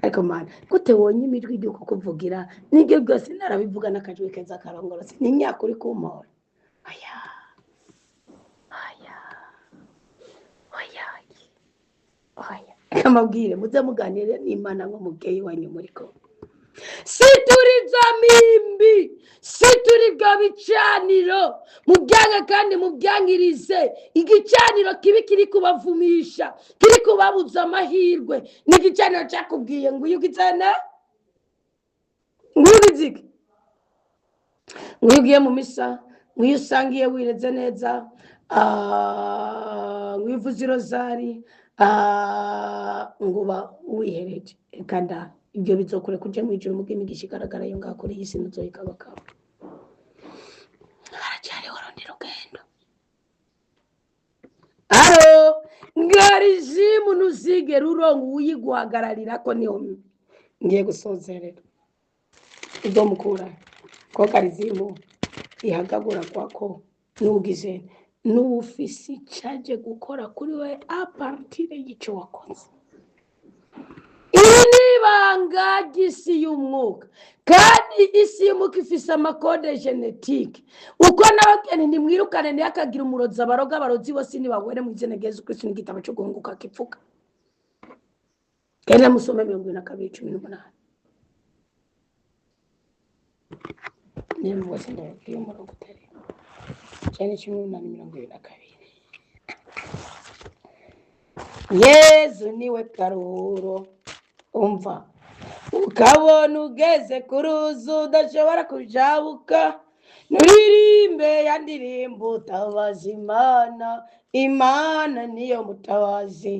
A: Ariko mana gute wonye imitwe ryo kukuvugira nibyo byose narabivuga nakajwe keza karongorose ni imyaka uri kumpora kamabwire muze muganire n'Imana ngo mugeyi wanyu muri ko situri zamimbi situri gabicaniro mubyange kandi mubyangirize igicaniro kibi kiri kubavumisha kiri kubabuza amahirwe n'igicaniro cyakubwiye ngo uyugizana ngubizike ngugiye mu misa ngusangiye wireze neza wivuze rozari nguba wihereje kanda ibyo bizokure kuje mu ijuru mugimigisha igaragara yo ngakora yisi nuzoyikabakaba aracyari warondera ugendo aro karizimu ntuzigera uronka uyiguhagararira ko niyo ngiye gusozerera ibyo mukura ko karizimu ihagagura kwako nugize n'ufisi caje gukora kuri we apartire y'icyo wakoze. Iri ni ibanga ry'isi y'umwuka kandi isi y'umwuka ifise amakode genetike. Uko nabageni nimwirukane ntihakagira umurozi abaroga abarozi bose nibagwere mu izina rya Yesu Kristo n'igitabo cyo guhunguka kipfuka. Kenda musome 22:18. Nimba wese ndagiye mu ruguteri. Cyane 18:22. Yesu niwe karuhuro. Umva ukabona ugeze ku ruzi udashobora kujabuka, nuririmbe ya ndirimbo utabaza Imana. Imana niyo mutabazi.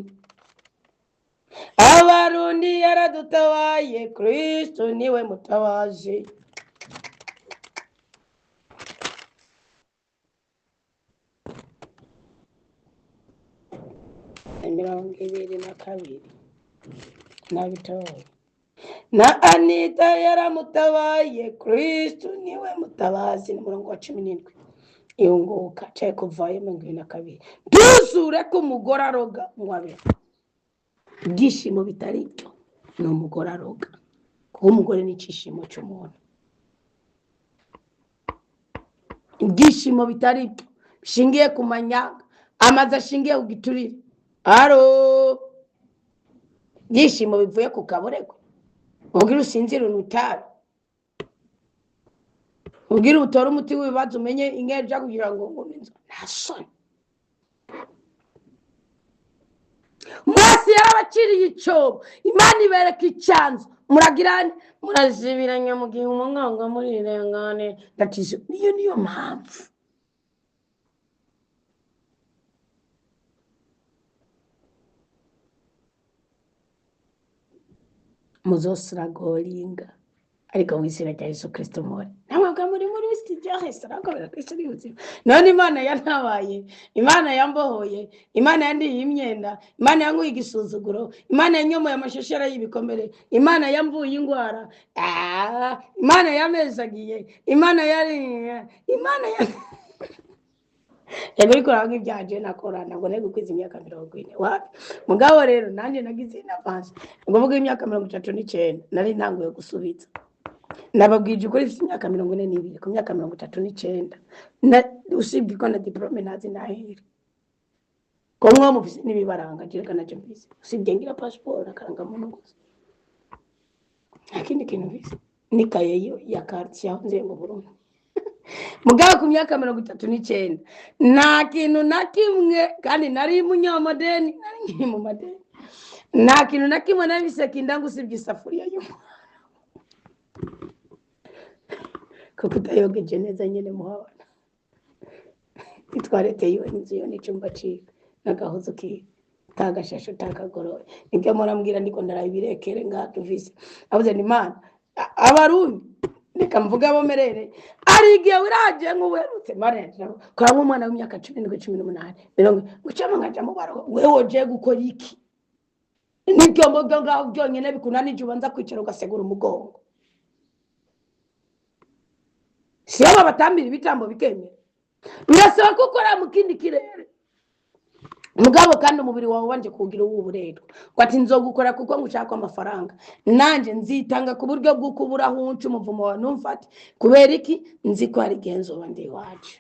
A: Abarundi yaradutabaye, Kristo niwe mutabazi. Mirongo 22 nabitoye. Na Anita yaramutabaye, Kristo niwe mutabazi. Ni murongo wa 17. Iyunguka cyaye kuvayo 22. Dusure ko umugore aroga mwabe. Ibyishimo bitari byo ni umugore aroga. Kuko umugore ni icyishimo cy'umuntu. Ibyishimo bitari byo bishingiye ku manyanga, amazi ashingiye ku giturire. Aro ibyishimo bivuye ku kaboregwe. Ubwira usinzira unutabe. Ubwira utora umuti w'ibibazo umenye ingeja kugira ngo nguminzo. Nasoni. Mwasi yarabaciriye icyobo. Imana ibereka icyanzu. Muragirane murazibiranya mu gihe umwanga muri irengane. Gatizo niyo mpamvu. Muzosiragoringa ariko wisira rya Yesu Kristo more. Namwabwa muri studio hesarago Kristo ni ubuzima. None Imana yantabaye, Imana yambohoye, Imana yandiye imyenda, Imana yanguye igisuzuguro, Imana yanyomoye amashashara y'ibikomere, Imana yamvuye ingwara, Imana yamezagiye, Imana yego ariko rangi byaje nakora ntabwo nego kwiza imyaka 40 wapi mugabo rero nanje nagize n'avance ngo vuga imyaka 39 nari ntanguye gusubiza nababwije ukuri imyaka 42 ku myaka 39 na usibye ko na diplome nazi nahera ko mwa mufise nibibaranga jireka naje mbise usibye ngira passport akaranga muntu gusa akindi kintu bise nikaye ya carte yanze mu Burundi mugabo ku myaka 39 nta kintu na kimwe kandi nari munyamadeni nari mu madeni nta kintu na kimwe nabise kindangu usibye isafuriya y'umwana ko kutayogeje neza nyene muhabana itwarete yo inzu yo n'icumba cika nagahozo ki tagashasho takagoroye nibyo murambwira ndiko ndarabirekere ngatuvise abuze ni Imana abarundi reka mvuga bo merere arigiye wiraje nk'uwerutse marera kwa umwana w'imyaka 17-18 birongo gucama ngaja mu baro wewe je gukora iki nibyo mboga ngaho byonyene bikunanije ubanza kwicara ugasegura umugongo siyo batambira ibitambo bikemera birasaba ko ukora mu kindi kirere mugabo kandi umubiri wawe wanje kugira uburero kwati nzogukora kuko ngushaka amafaranga nanje nzitanga ku buryo bwo kubura huncu umuvumo wa numfati kubera iki nzi ko ari genzo bandi wacu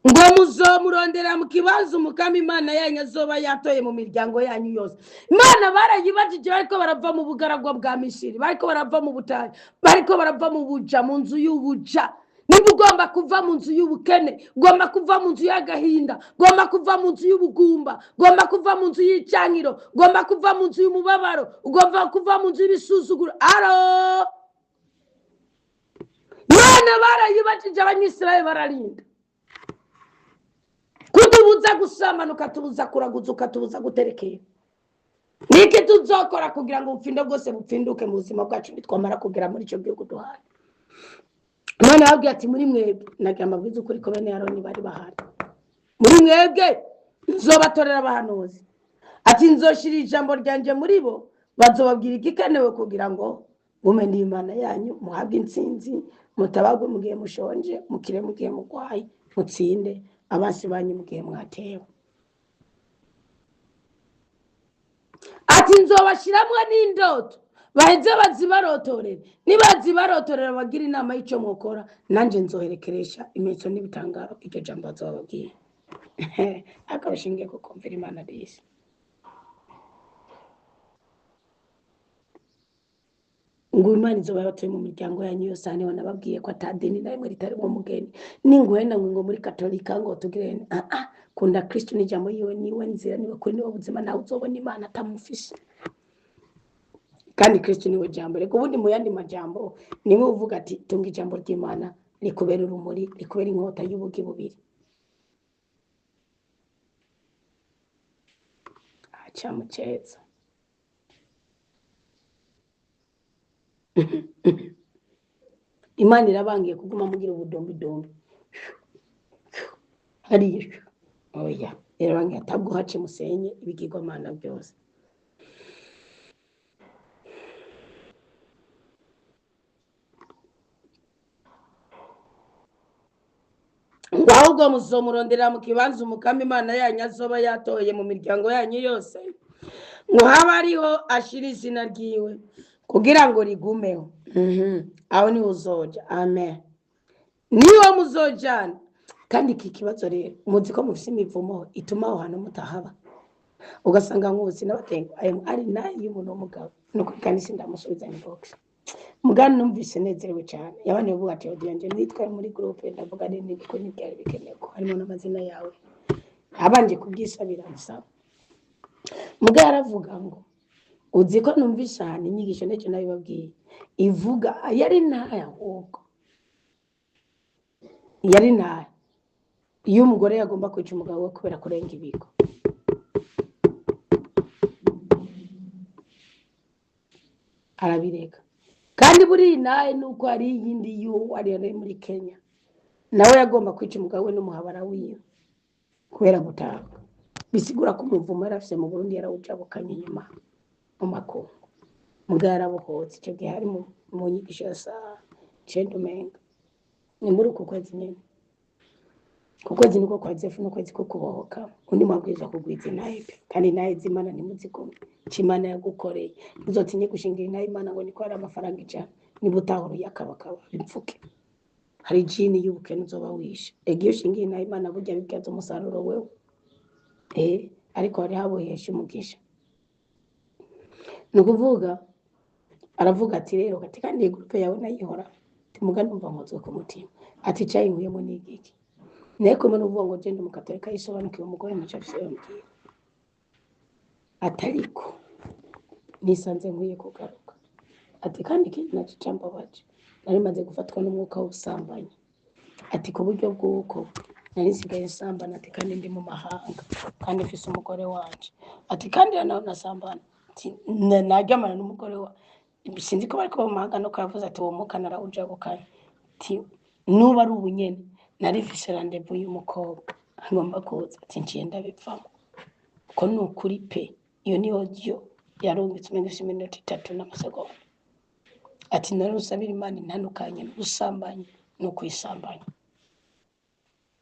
A: ngo muzomurondera mu kibanza umukama Imana yanyu azoba yatoye mu miryango yanyu yose. Imana barayibajije bariko barava mu bugaragwa bwa Misiri, bariko barava mu butayu, bariko barava mu buja, mu nzu y'ubuja. Niba ugomba kuva mu nzu y'ubukene, ugomba kuva mu nzu y'agahinda, ugomba kuva mu nzu y'ubugumba, ugomba kuva mu nzu y'icyankiro, ugomba kuva mu nzu y'umubabaro, ugomba kuva mu nzu y'ibisuzuguro. Aro Imana barayibajije abanyisirayeli bararinda. Kutubuza gusambana ukatubuza kuraguza ukatubuza guterekera niki tuzokora kugira ngo ubupfindo bwose bupfinduke mu buzima bwacu nitwamara kugera muri icyo gihugu duhaye. None yabwiye ati muri mwebwe nagira amabwiriza ukuri ko bene Aroni bari bahari, muri mwebwe nzobatorera abahanuzi, ati nzoshira ijambo ryanje muri bo, bazobabwira igikenewe kugira ngo mumenye Imana yanyu, muhabwe intsinzi, mutabagwe mu gihe mushonje, mukire mu gihe mugwaye, mutsinde abansi banyu mu gihe mwatewe. Ati nzobashiramwe n'indoto baheze bazibarotorera, nibazibarotorera bagira inama y'icyo mwokora, nanje nzoherekeresha imetso n'ibitangaro iryo jambo bazobabwira. Akabashingiye ku kumvira Imana disi. Ngo Imana izoba yabatuye mu miryango yanyu yose, hano nababwiye ko atadini na rimwe ritari mu mugeni, ninguhenda ngo muri katolika ngo tugire kunda Kristo n'ijambo yiwe niwe nzira niwe kuri niwe buzima, nawe uzobona Imana atamufise. Kandi Kristo niwe jambo. Reka ubundi mu yandi majambo niwe uvuga ati tunga ijambo ry'Imana rikubera urumuri, rikubera inkota y'ubugi bubiri. Acha mucheza. Imana irabangiye kuguma mugira ubudombidombi hariya. Oya, irabangiye atabwo hace musenye ibigirwamana byose. Ngo ahubwo muzomurondera mu kibanza umukama Imana yanyu azoba yatoye mu miryango yanyu yose, ngo haba ariho ashira izina ryiwe kugira ngo rigumeho. Aho ni uzoja. Amen. Niwo muzojana. Kandi iki kibazo rero muzi ko mufise imivumo ituma aho hantu mutahaba, ugasanga nk'ubusi n'abatengo ari nayo y'umuntu w'umugabo, nuko kandi sindamusubiza ni box. Mugani numvise nezerewe cyane, yabane uvuga ati odiyanje nitwa muri groupe, ndavuga ni ko n'ibyari bikenewe ko harimo n'amazina yawe, abanje kubwisabira nsaba. Mugabo aravuga ngo uzi ko numvise hano inyigisho n'icyo nabibabwiye ivuga yari nayo ahubwo yari nayo iyo umugore yagomba kwica umugabo we kubera kurenga ibigo. Arabireka. Kandi buri naye nuko ari yindi yu ari muri Kenya, nawe yagomba kwica umugabo we n'umuhabara wiwe kubera gutanga. Bisigura ko umuvumo yarafise mu Burundi yarawujabukanye inyuma mu makungu. Mugabo yarabohotse icyo gihe hari mu nyigisho ya saa 9 umenga ni muri uko kwezi nyene, kuko kwezi niko kwa Zefu no kwezi ko kubohoka. Undi mabwiza kugwiza naye kandi naye zimana nimuzigomwe Imana yagukoreye, uzotinye gushingira naye Imana ngo niko ari amafaranga ijana nibutahoro yakabakaba bipfuke. Hari jini y'ubukene uzoba wishe egiyo shingira naye Imana burya bibyaza umusaruro wewe. Ariko hari habohesha umugisha. Nukuvuga aravuga ati rero ati kandi iyi groupe yawe nayihora timugana umva nkozwe ku mutima, ati cyayinguyemo n'igiki neko mwe uvuga ngo gende mukatolika yisobanukiwe umugore mu cyafise yambwiye atariko nisanze nkwiye kugaruka. Ati kandi ikindi naco cambabaje nari maze gufatwa n'umwuka w'ubusambanyi, ati ku buryo bw'uko nari nsigaye nsambana, ati kandi ndi mu mahanga kandi mfise umugore wanje, ati kandi nawe nasambana, ati naryamana n'umugore wa sinzi ko bariko mu mahanga no kavuze ati uwo muka narawujabukanye, ati nuba ari ubunyene nari mfise rendez-vous y'umukobwa ngomba kuza, ati nciye ndabivamo ko nukuri pe. Iyo ni audio yarungitse iminota 3 n'amasegonda. Ati narusabira Imana intandukanye n'ubusambanyi no kwisambanya.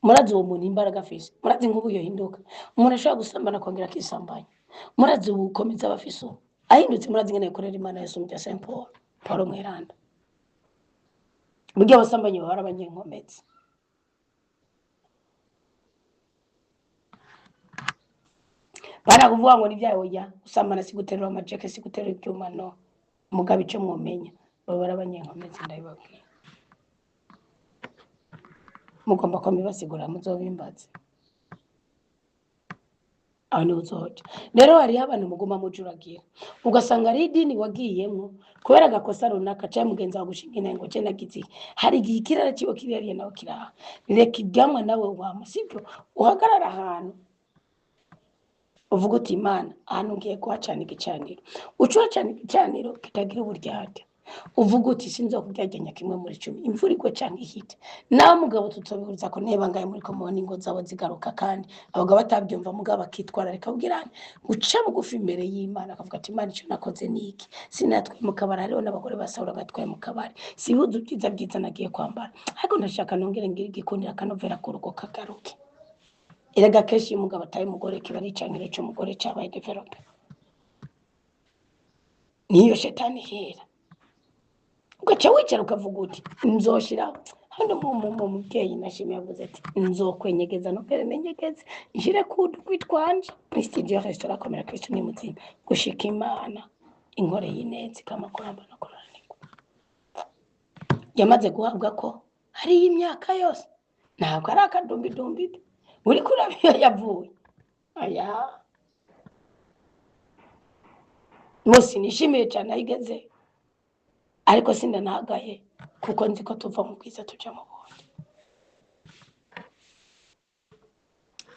A: Murazi uwo muntu imbaraga afise, murazi nk'ubu yohinduka umuntu ashobora gusambana kongera akisambanya, murazi ubukomeza abafise ahindutse, murazi ngene yakorera Imana Yesu mu Saint Paul mweranda. Burya abasambanyi baba abanyenkomezi. Barakuvuga ngo nivyayo ya usambana siguterura amajeke siguterura ibyuma no mugabo ico mwomenya baba abanyenkomezi ndabibabwiye. Mugomba ko mibasigura muzobimbaze aho ni uzoja. Rero hari abantu muguma mujuragira ugasanga ari idini wagiyemwo kubera agakosa runaka cyangwa mugenzi wawe gushinga ngo je nagize hari igihe kirara kibo kirariye nawe kiraha reka igamwa nawe wama sibyo uhagarara ahantu uvuga uti Imana ahantu ngiye kuhacana igicaniro, ucuracana igicaniro kitagira uburyarya, uvuga uti sinzokuryagenya kimwe muri 10 imvura igwe canke ihite. Nawe mugabo tutobihuriza ko niba ngaye muri komoni ingo zabo zigaruka, kandi abagabo batabyumva mugabo akitwararika ubwirane guca bugufi imbere y'Imana akavuga ati Imana icyo nakoze niki, sinatwe mu kabari hariho n'abagore basahura gatwaye mu kabari, si ibihuzu byiza byiza nagiye kwambara, ariko ndashaka nongere ngire igikundira akanovera ku rugo kagaruke. Erega kenshi iyo umugabo ataye umugore kiba ari icaniro cy'umugore cyabaye develope, niyo shetani hera. Ugaca wicara ukavuga uti nzoshira hano mu mubyeyi nashimye yavuze ati nzokwenyegeza no peremenyegeze njire kwitwanje muri studio restaurant komera Kristo ni muzima gushika Imana inkore y'inezi kama kuramba no kuranirwa. Yamaze guhabwa ko hari imyaka yose, ntabwo ari akadumbi uri kurabiyo yavuye. Aya musi nishimiye cyane ayigeze, ariko sindanagaye kuko nzi ko tuva mu bwiza tuja mu bundi.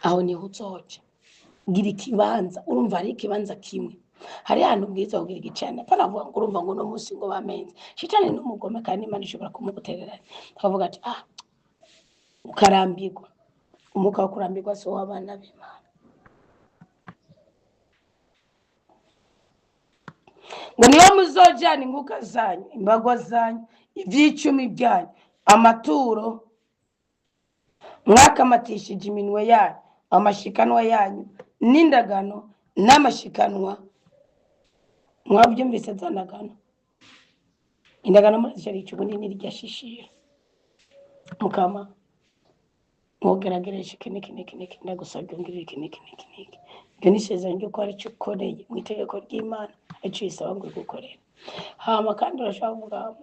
A: Aho niho uzoca gira ikibanza, urumva ari ikibanza kimwe, hari ahantu bwiza ugira igicana paravuga ngo urumva ngo no musi ngo bamenze shitani n'umugome kandi Imana ishobora kumugutererana, akavuga ati ukarambirwa. Umuka wo kurambirwa so w'abana b'Imana. Ngo niyo muzojana inguka zanyu, imbago zanyu, ivyicumi byanyu, amaturo mwakamatishije iminwe yanyu, amashikanwa yanyu n'indagano n'amashikanwa. Mwabyumvise zanagano indagano mazishari icubunini ryashishira mukama mwogeragereje kiniki ndagusabye ngirira kiniki. Ibyo nisezerano ryo ko ari cyo ukoreye mu itegeko ry'Imana, icyo isaba ngo gukorera. Hama kandi urashaka kuvuga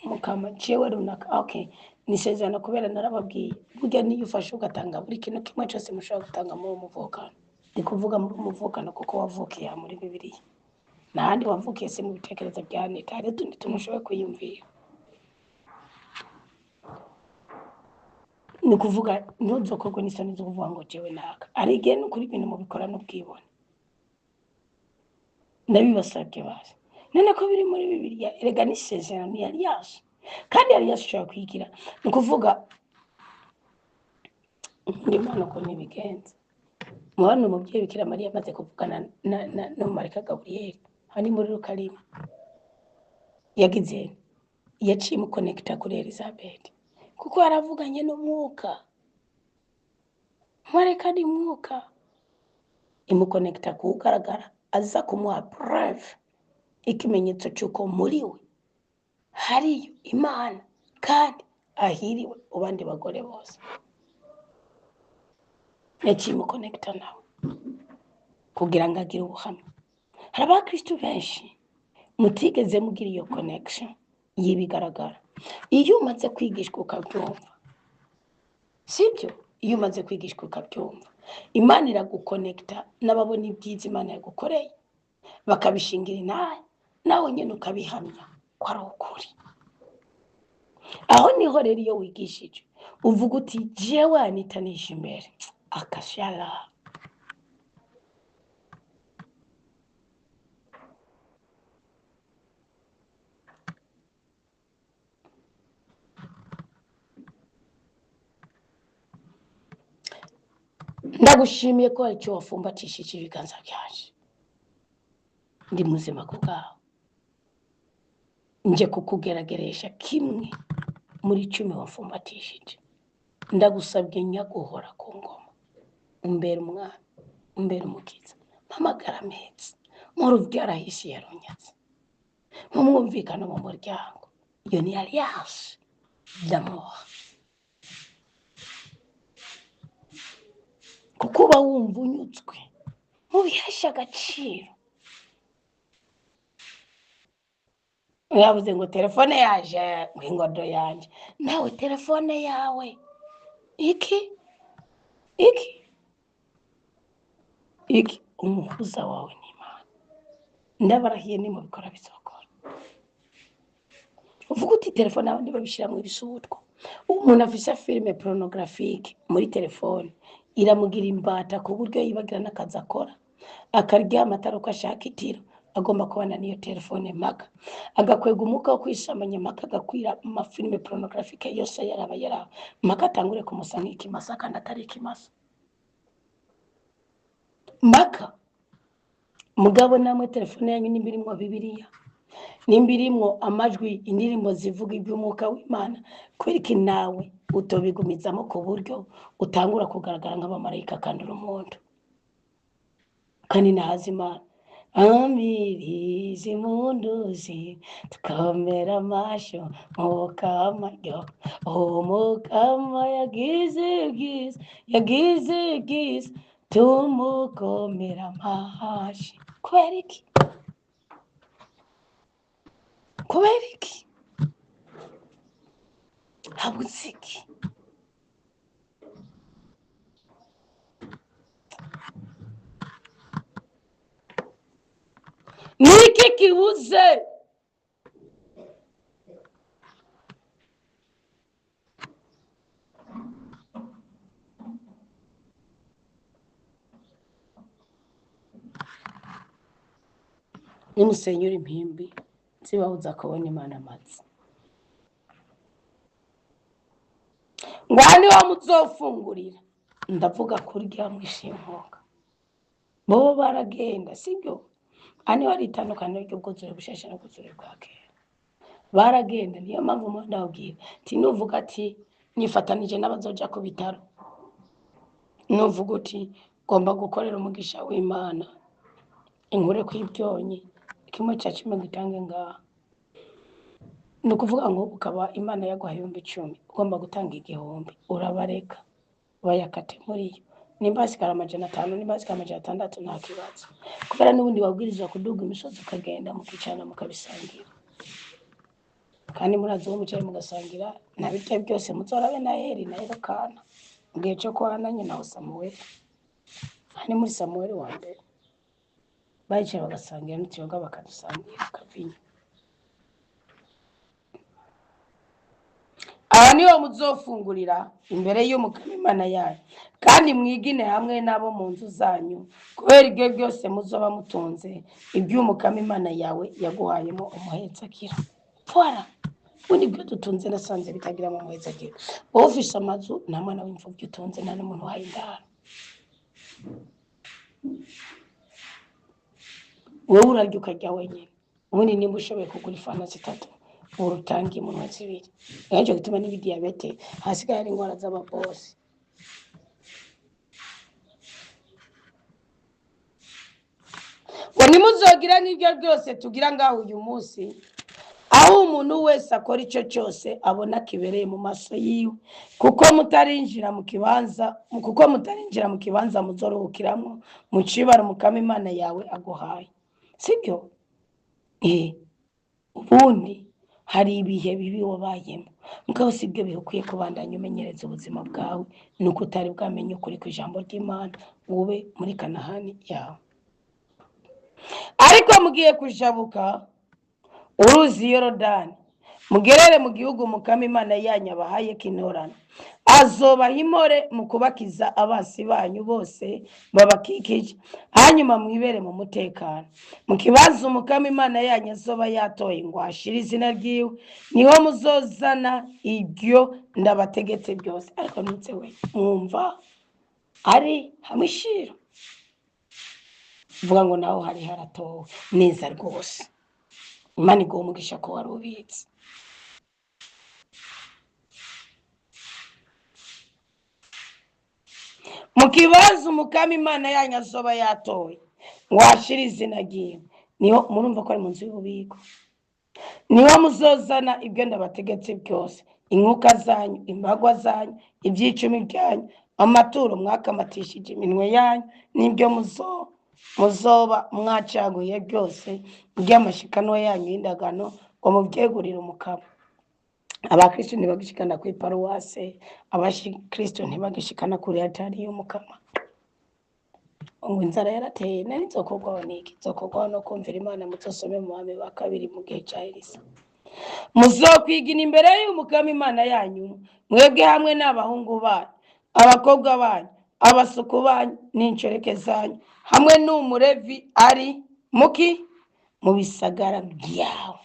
A: mukama jewe runaka, okay, nisezerano kubera narababwiye burya niyo ufashe ugatanga buri kintu kimwe cyose mushobora gutanga muri umuvukano. Ndi kuvuga muri umuvukano kuko wavukiye muri Bibiliya, nahandi wavukiye se mu bitekerezo bya neta, hari utundi tumushoboye kwiyumvira. Ni kuvuga ntuzokorwe n'isoni zo kuvuga ngo jewe naka, ari igihe n'ukuri ibintu mubikora n'ubwibone. Ndabibasabye basi none ko biri muri Bibiliya, erega n'isezerano yari yaje kandi yari yashobora kwigira. Ni kuvuga Imana ko nibigenza mwana umubyeyi Bikira Mariya amaze kuvugana na Marika Gabriel hani muri Rukarima, yagize yaciye mu connecta kuri Elizabeth kuko yaravuganye n'umwuka. Marika ni mwuka imuconnecta kugaragara, aza kumuha preuve, ikimenyetso cyuko muri we hari Imana kandi ahiriwe ubandi bagore bose. Yaciye mu connecta nawe kugira ngo agire ubuhamya. Hari abakristo benshi mutigeze mugira iyo connection yibigaragara. Iyo umaze kwigishwa ukabyumva, sibyo? Iyo umaze kwigishwa ukabyumva, Imana iraguconnecta n'ababona ibyiza Imana yagukoreye, bakabishingira inaye, nawe nyene ukabihamya ko ari ukuri. Aho niho rero iyo wigishije uvuga uti jewe anitanisha imbere akashala. Ndagushimiye ko icyo wafumbatishije ibiganza byaje. Ndi muzima kubwaho, nje kukugerageresha kimwe muri 10 wafumbatishije. Ndagusabye nyaguhora ku ngoma, umbera umwana, umbera umukiza, mpamagara amezi mu rubyara hisi yaronyatse, mwumvikana mu muryango. Iyo ni alliance d'amour, kuko uba wumva unyutswe mu bihesha agaciro. Yavuze ngo telefone yaje ngo yanjye, nawe telefone yawe iki umuhuza wawe ni Imana. Ndabarahiye ni mu bikora bizokora. Uvuga uti telefone abandi babishira mu bisutwa. Umuntu afise filme pornographique muri telefone iramugira imbata ku buryo yibagira n'akazi akora. akaryama atari uko ashaka itiro, agomba kubana n'iyo telefone mpaka, agakwega umwuka wo kwishamanya mpaka agakwira amafilime porunogarafique yose yaraba mpaka atangure kumusa nk'ikimasa kandi atari ikimasa mpaka. Mugabo namwe telefone yanyu nimba irimwo Bibiliya, nimba irimwo amajwi, indirimbo zivuga iby'umwuka w'Imana, kwereka nawe utobigumizamo ku buryo utangura kugaragara nk'abamarayika kandi uri umuntu. Kandi nahaza Imana amirizi munduzi tukamera amasho mukama yo mukama yagize bwiza tumukomera amashi. Kubera iki habuze iki? Niki kibuze? Nimusenyura impimbi zibabuza kubona Imana amazi. Ngwani wa muzofungurira, ndavuga kurya mwishinkoka. Bo baragenda sibyo? Ani wari itandukaniro ry'ubwuzure bushasha no bwuzure bwa kera. Baragenda, niyo mpamvu mo ndabwira ti nuvuga ati nifatanije n'abazoja ku bitaro, nuvuga uti gomba gukorera umugisha w'Imana, inkure kw'ibyonyi kimwe cya kimwe gitange ngaha, ni ukuvuga ngo ukaba Imana yaguhaye 10,000 ugomba gutanga 1,000, urabareka bayakate muri yo. Nimba hasigara 500, nimba hasigara 600 nta kibazo, kubera n'ubundi wabwiriza kuduga imisozi ukagenda mukicana mukabisangira, kandi murazi wo mucaye mugasangira na bityo byose muzorabe na Heri na Elkana ngiye cyo kwana nyina wa Samuel. Hani muri Samuel wa mbere bayicaye bagasangira n'kiyoga bakadusangira kavinyo. Aba nibo muzofungurira imbere y'Umukama Imana yayo, kandi mwigine hamwe nabo mu nzu zanyu, kubera ibyo byose muzoba mutunze iby'Umukama Imana yawe yaguhayemo umuhetsakira. Fora ubundi byo dutunze nasanze bitagira mu muhetsakira. Wowe ufise amazu nta mwana w'imfubyi utunze, nta n'umuntu uhaye indaro. Wowe urarya ukarya wenyine. Ubundi nimba ushoboye kugura ifana 3 urutangi mu mwezi 2, nicyo gituma n'ibidiyabete hasigaye ari indwara z'ababosi. Ngo nimuzogira n'ibyo byose tugira ngaho uyu munsi, aho umuntu wese akora icyo cyose abona kibereye mu maso yiwe, kuko mutarinjira mu kibanza muzoruhukiramo mu cibaro Umukama Imana yawe aguhaye, sibyo? Ubundi hari ibihe bibi wabayemo, mugabo sibyo bihukwiye kubandanya umenyereza ubuzima bwawe, nuko utari bwamenye ukuri ku ijambo ry'Imana ube muri Kanahani yawe. Ariko mugiye kujabuka uruzi Yorodani, mugerere mu gihugu Umukama Imana yanyu abahaye kintorana, azobaha impore mu kubakiza abasi banyu bose babakikije, hanyuma mwibere mu mutekano. Mu kibanza Umukama Imana yanyu azoba yatoye ngo ashire izina ryiwe, niho muzozana ibyo ndabategetse byose. Ariko nutse we mwumva ari hamwe ishiro, vuga ngo naho hari haratowe neza rwose. Imana iguha umugisha ko wari ubitse. Mu kibazo Umukama Imana yanyu azoba yatoye ngo ashire izina ryiwe, niho murumva ko ari mu nzu y'ububiko, niho muzozana ibyo ndabategetse byose, inkuka zanyu, imbagwa zanyu, ibyicumi byanyu, amaturo mwakamatishije iminwe yanyu, n'ibyo muzoba mwacaguye byose by'amashikano yanyu y'indagano, ngo mubyegurire Umukama. Abakristo ntibagishikana ku iparuwase, abakristo ntibagishikana kuri altari y'Umukama. Ngo inzara yarateye, nari nzokogwaho niki? Nzokogwaho no kumvira Imana. Muzosome mu Bami ba kabiri mu gihe cya Elisa. Muzokwigina imbere y'Umukama Imana yanyu, mwebwe hamwe n'abahungu banyu, abakobwa banyu, abasuku banyu n'inshoreke zanyu hamwe n'umurevi ari muki mu bisagara byawe,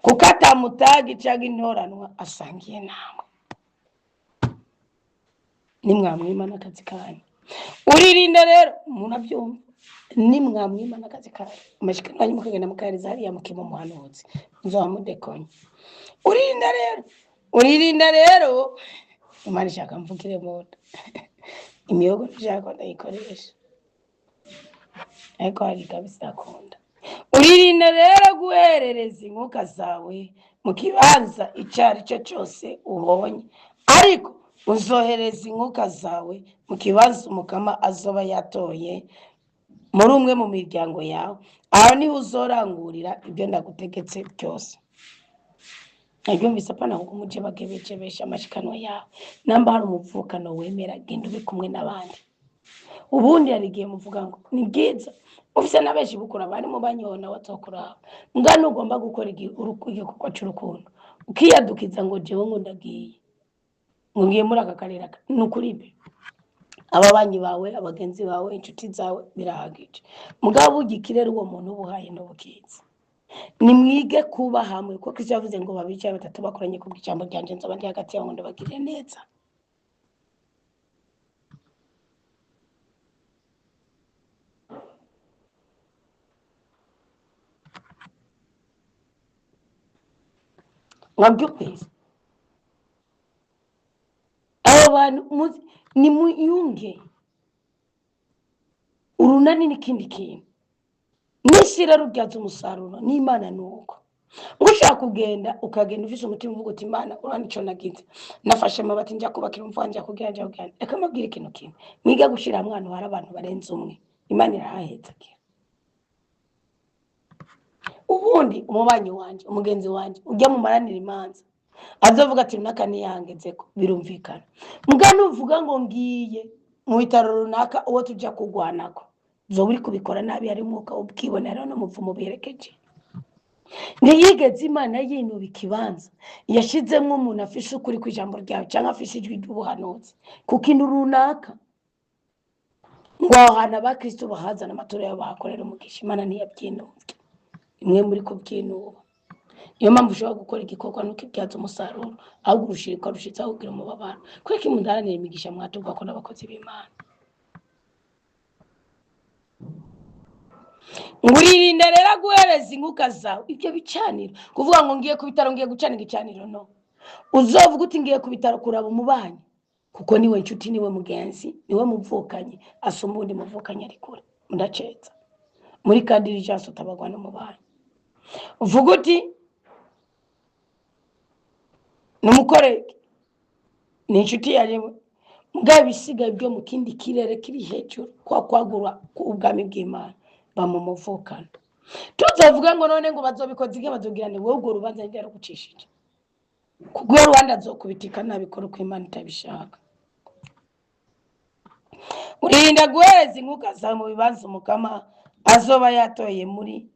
A: kuko atamutagi cyangwa intoranwa asangiye namwe. Nimwamwima n'akazi kanyu. Uririnda rero munabyumva, nimwamwima n'akazi kanyu amashikano yanyu mukagenda mukayariza hariya mukima umuhanuzi muzoba mudekonye. Uririnda rero Imana ishaka mvugire muda imiyogo nshaka ndayikoresha ariko hari kabisa akunda. Uririnda rero guherereza inkuka zawe mu kibanza icari cyo cyose ubonye, ariko uzohereza inkuka zawe mu kibanza umukama azoba yatoye muri umwe mu miryango yawe, aho niho uzorangurira ibyo ndagutegetse byose. Nabyumvise apana kuko umuje bagebecebesha amashikano yawe, namba hari umuvukano wemera genda ube kumwe n'abandi. Ubundi yarigiye muvuga ngo ni byiza ufise nabeshi bukura bari mu banyona watokura ngano ugomba gukora igikorwa cy'urukundo ukiyadukiza ngo jewe ngo ndagiye ngo ngiye muri aka karere n'ukuri be ababanyi bawe abagenzi bawe inshuti zawe birahagije. Mugabo ugikirera uwo muntu ubuhaye n'ubukiza. Nimwige kuba hamwe kuko Kristo yavuze ngo babicaye batatu bakoranye ku bw'ijambo ryanje nzoba ndi hagati yabo ndabagirire neza. Mwabyumvise abo bantu ni muyunge urunani n'ikindi kintu nishira rubyaza umusaruro n'Imana nuko ngushaka kugenda ukagenda ufise umutima uvuga uti Imana urani ico nagize nafashe amabati njya kubakira umvanja kugira nje kugenda reka mabwire ikintu kimwe mwiga gushira mwana hari abantu barenze umwe Imana irahaheza kira. Ubundi umubanyi wanje umugenzi wanje ujya mu maranira imanza azovuga ati nakani yangezeko birumvikana. Mugano uvuga ngo ngiye mu bitaro runaka uwo tujya kugwanako zo buri kubikora nabi ari mwuka ubwibonera no muvumo biherekeje. Ntiyigeze Imana yinuba ikibanza yashizemwe umuntu afishe ukuri kw'ijambo ryawe cyangwa afishe ijwi ry'ubuhanuzi kuko intu runaka ngo hana ba Kristo bahazana amaturo yabo bahakorera umugisha. Imana ntiyabyinuba imwe muri ko byinuba. Iyo mpamvu ushobora gukora igikorwa nuko ibyaza umusaruro ahubwo urushirika rushitsa kugira umubabaro kuko imundaranira imigisha mwatubwa ko n'abakozi b'Imana. Nguririnda rero guhereza inkuka zawe ibyo bicaniro kuvuga ngo ngiye ku bitaro ngiye gucana igicaniro no uzovuga uti ngiye ku bitaro kuraba umubanyi kuko niwe nshuti niwe mugenzi niwe muvukanye asumba undi muvukanye ari kure ndacetsa muri kadiri jaso tabagwa n'umubanyi uvuga uti numukoreke ni inshuti yarewe mugabo bisigaye byo mu kindi kirere kiri hejuru kwa kwagura ubwami bw'Imana bamumuvukana. Tuzovuga ngo none ngo bazobikoze ige bazogirane wowe ubwo rubanza ngero gucishije kuko Rwanda azokubitika nabikora uko Imana itabishaka. Uririnda guhereza inkuka zawe mu bibanza umukama azoba yatoye muri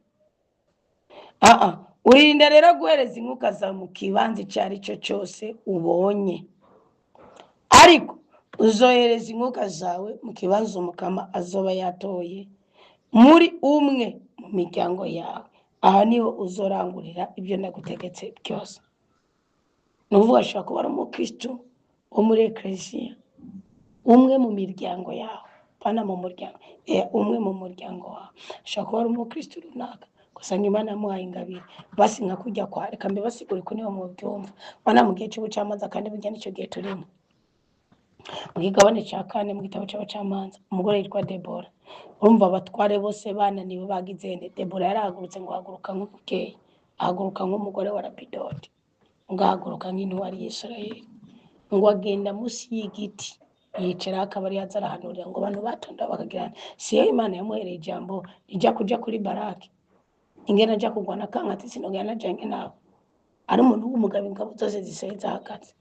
A: uririnda rero guhereza inkuka zawe mu kibanza icari cyo cyose ubonye, ariko uzohereza inkuka zawe mu kibanza umukama azoba yatoye muri umwe mu miryango yawe, aha niho uzorangurira ibyo ndagutegetse byose. Nuvuga ashaka kuba ari umukristo wo muri eklesiya umwe mu miryango yawe pana mu muryango umwe mu muryango wawe ashaka kuba ari umukristo runaka gusanga Imana yamuhaye ingabire basi nka kujya kwa reka mbe basigure ko niho mu byumva bana mu gihe cy'ubucamanza kandi bujya n'icyo gihe turimo. Mu gigabane cya 4 mu gitabo cy'abacamanza umugore yitwa Debora urumva abatware bose bananiwe bagizende Debora yarahagurutse ngo haguruka nk'umukeye ahaguruka nk'umugore wa Rapidoti ngahaguruka nk'intwari y'Isirayeli ngo agenda musi y'igiti yicara akabari yazarahanurira ngo abantu batonda bakagirana siyo Imana yamuhereye ijambo rijya kujya kuri Baraki ingena ajya kugwana kankati sinogana jange nawe ari umuntu w'umugabo ingabo zose ziseza hakaze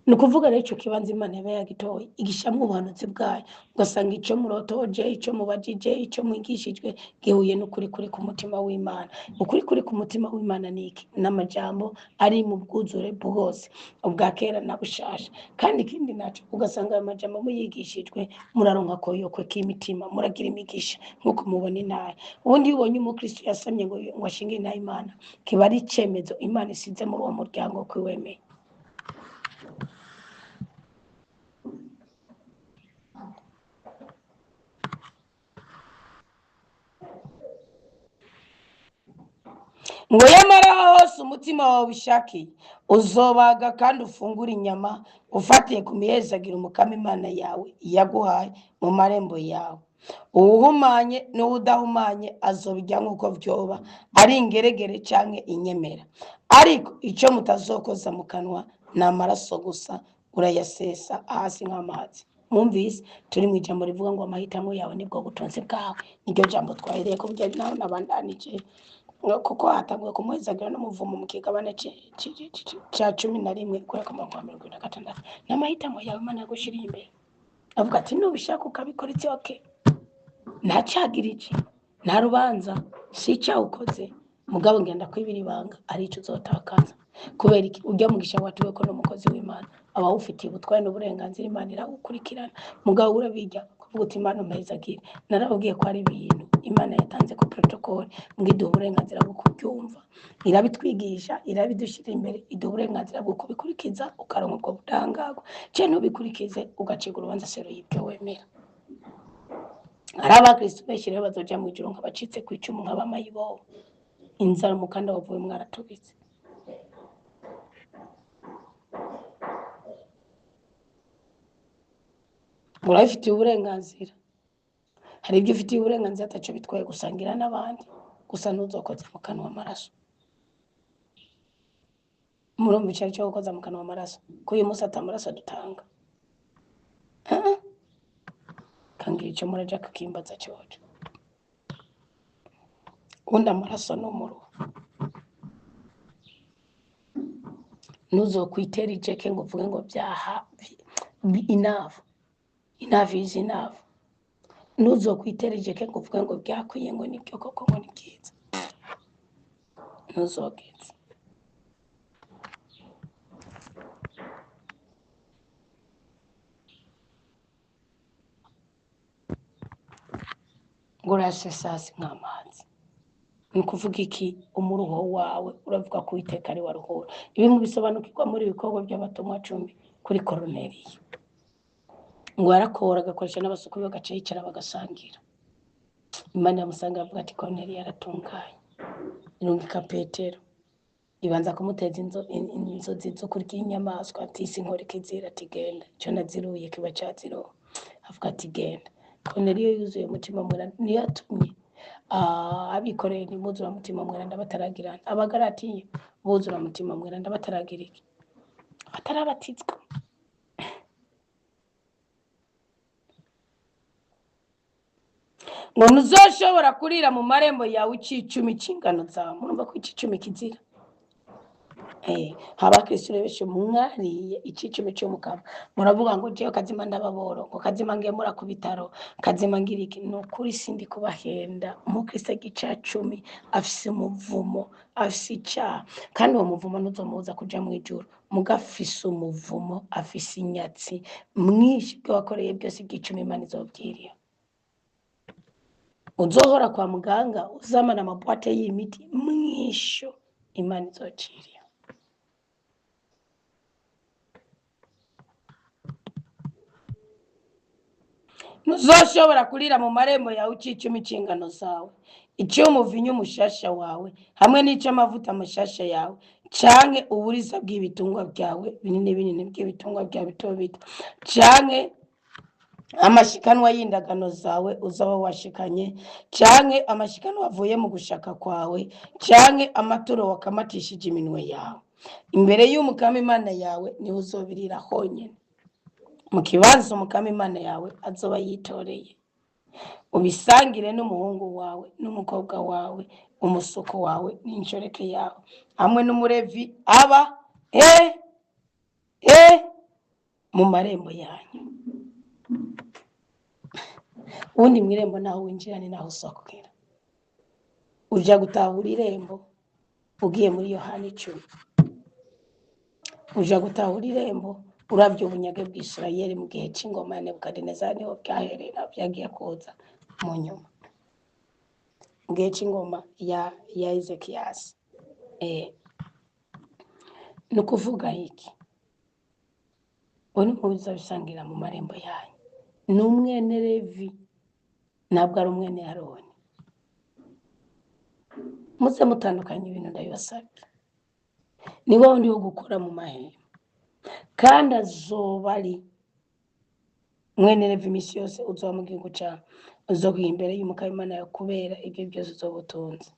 A: ni ukuvuga rero icyo kibanza imana yaba yagitoye igishyiramo ubuhanuzi bwayo ugasanga icyo murotoje icyo mubajije icyo mwigishijwe gihuye n'ukuri kuri ku mutima w'imana. Ukuri kuri ku mutima w'imana ni iki? N'amajambo ari mu bwuzure bwose ubwa kera na bushasha. Kandi ikindi nacyo ugasanga ayo majambo muyigishijwe muraronka koyokwe k'imitima muragira imigisha nk'uko mubona inaye. Ubundi iyo ubonye umukristo yasamye ngo ashinge inaye imana kiba ari icyemezo imana isize muri uwo muryango kwiwemeye. ngo yamara hose umutima wawe ubishakiye uzobaga kandi ufungura inyama ufatiye ku mihezagiro umukama imana yawe yaguhaye mu marembo yawe. Uwuhumanye n'uwudahumanye azobijya nk'uko vyoba ari ingeregere canke inyemera, ariko icyo mutazokoza mu kanwa ni amaraso gusa urayasesa hasi nk'amazi. Mwumvise turi mu ijambo rivuga ngo amahitamo yawe nibwo butunzi bwawe. Niryo jambo twahereye ko bya naho nabandanije kuko hatanguye kumuhezagira n'umuvumo mu kigabane cya 11 kuri 26. N'amahitamo yawe Imana yagushiriye imbere avuga ati nubishaka ukabikora iti okay, ntacagira iki, nta rubanza si icyaha ukoze, mugabo ngenda kwibira ibanga ari icyo uzotakaza. Kubera iki? Ujya mugisha watuwe ko n'umukozi w'Imana aba ufitiye ubutware n'uburenganzira Imana iragukurikirana, mugabo urabijya kuvuga uti Imana umpezagira. Narababwiye ko ari ibintu Imana yatanze ku protocol mwiduha uburenganzira bwo kubyumva, irabitwigisha irabidushyira imbere, iduha uburenganzira bwo kubikurikiza ukaronka ubwo budangarwa. Je ntubikurikize ugacika urubanza sero y'ibyo wemera. Hari abakristo benshi rero bazoja mu ijuru nk'abacitse ku icumu nk'abamayibobo, inzara umukanda wavuye mwaratubitse. Urabifitiye uburenganzira, hari ibyo ufitiye uburenganzira ataco bitwaye gusangira n'abandi, gusa ntuzokoze mu kanwa amaraso. Murumva icari cyo gukoza mu kanwa amaraso ko uyu munsi atamaraso dutanga? Kangira icyo muraja kakimbaza cyoco. Undi amaraso n'umuruho ntuzokwitera ijeke ngo uvuge ngo byaha enough is enough. Ntuzokwitera ijeke ngo uvuge ngo byakwiye ngo nibyo koko ngo ni byiza. Ntuzogeze. ngo urasesasi nk'amazi. Ni kuvuga iki? Umuruho wawe uravuga ko Uwiteka ari waruhura. Ibi mubisobanukirwa muri ibikorwa by'abatumwa 10 kuri Koruneliyo. Ngo arakora agakoresha n'abasuku bagaca yicara bagasangira. Imana yamusanga avuga ati Koruneliyo yaratunganye. Irungika Petero ibanza kumuteza inzozi zo kurya inyamaswa ati sinkora ikizira ati genda, cyo naziruye kiba cyaziro. Avuga ati genda. Koruneliyo yuzuye umutima mwera niyatumye abikoreye nimuzura mutima mwera bataragirana, abagaratiye buzura mutima mwera bataragira iki, batarabatizwa. ngo ntuzoshobora kurira mu marembo yawe icicumi cy'ingano zawe. Murumva ko icicumi kizira? Abakristo benshi mwariye icicumi cy'umukama muravuga ngo jewe kazima ndababoro ngo kazima ngemura ku bitaro kazima ngira iki. No kuri sindi kubahenda. Umukristo gica 10 afise umuvumo afise icyaha, kandi uwo muvumo ntuzomubuza kuja mu ijuru. Mugafise umuvumo afise inyatsi mwinshi bwo wakoreye byose igicumi Imana izobyiriye. Uzohora kwa muganga uzamana amabwate y'imiti mwisho Imana izociriye. Ntuzoshobora kurira mu marembo yawe icicumi cy'ingano zawe, icy'umuvinyu umushasha wawe hamwe n'icy'amavuta amashasha yawe, canke uburiza bw'ibitungwa byawe binini binini bw'ibitungwa byawe bito bito, canke amashikanwa y'indagano zawe uzaba washikanye, canke amashikanwa avuye mu gushaka kwawe, canke amaturo wakamatishije iminwe yawe. Imbere y'umukama Imana yawe niho uzobirira honyene, mu kibanza umukama Imana yawe azoba yitoreye. Ubisangire n'umuhungu wawe n'umukobwa wawe, umusuko wawe n'inshoreke yawe, hamwe n'umurevi aba mu marembo yanyu. Ubundi mu irembo naho winjira ni naho usokera. Uja gutahura irembo ugiye muri Yohana 10. Uja gutahura irembo uravye ubunyage bw'Isirayeli mu gihe c'ingoma ya Nebukadinezari niho byaherera byagiye kuza mu nyuma. Mu gihe c'ingoma ya Ezekiyasi. Ni ukuvuga iki? Ubu mubiza bisangira mu marembo yanyu. Ni umwene Levi, ntabwo ari umwene Aroni. Muze mutandukanye ibintu ndabibasabye. Ni wowe ndi wo gukora mu mahema. Kandi azoba ari mwene Levi imisi yose uzoba mu gihugu cyawe. Uzoba imbere y'Umukama Imana yawe kubera ibyo byose uzoba utunze.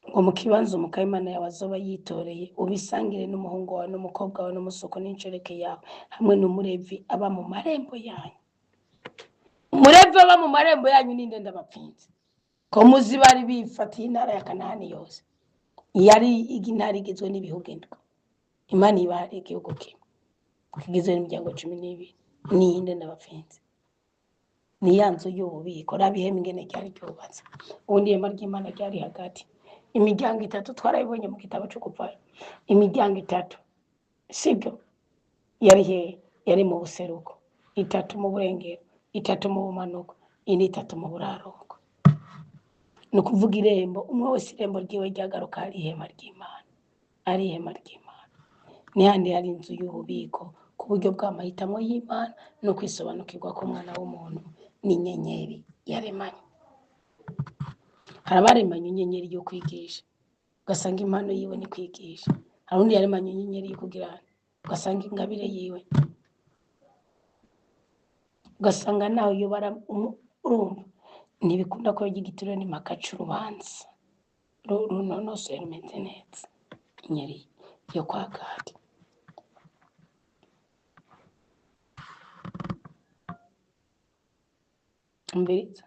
A: Ngo mu kibanza Umukama Imana yawe azoba yitoreye ubisangire n'umuhungu wawe n'umukobwa wawe n'umusuku n'inshoreke yawe hamwe n'umurevi aba mu marembo yanyu. Umurevi aba mu marembo yanyu ninde ndabapfinze? Ko muzi bari bifatiye intara ya Kanani yose. Yari intara igizwe n'ibihugu indwi. Imana ibahari igihugu kimwe kigizwe n'imiryango 12. Ninde ndabapfinze? Ni ya nzu y'ububiko rabihema ingene cyari cyubatse. Ubundi ihema ry'Imana ryari hagati. Imiryango 3 twarayibonye mu gitabo cyo kuvayo. Imiryango 3 sibyo yari he? Yari mu buseruko, 3 mu burengero, 3 mu bumanuko, indi 3 mu buraruko. No kuvuga irembo umwe wese irembo ryiwe ryagaruka ari ihema ry'Imana. Ari ihema ry'Imana. Ni handi hari inzu y'ububiko ku buryo bw'amahitamo y'Imana no kwisobanukirwa ko mwana w'umuntu n'inyenyeri yaremanye. Harabaremanye inyenyeri yo kwigisha. Ugasanga impano yiwe ni kwigisha. Hari undi yaremanye inyenyeri yo kugira ugasanga ingabire yiwe. Ugasanga nawe iyo bara urumva ntibikunda ko y'igituro ni makacu urubanza. Runonoso rumeze neza. Inyenyeri yo kwa Gadi. Mbiriza.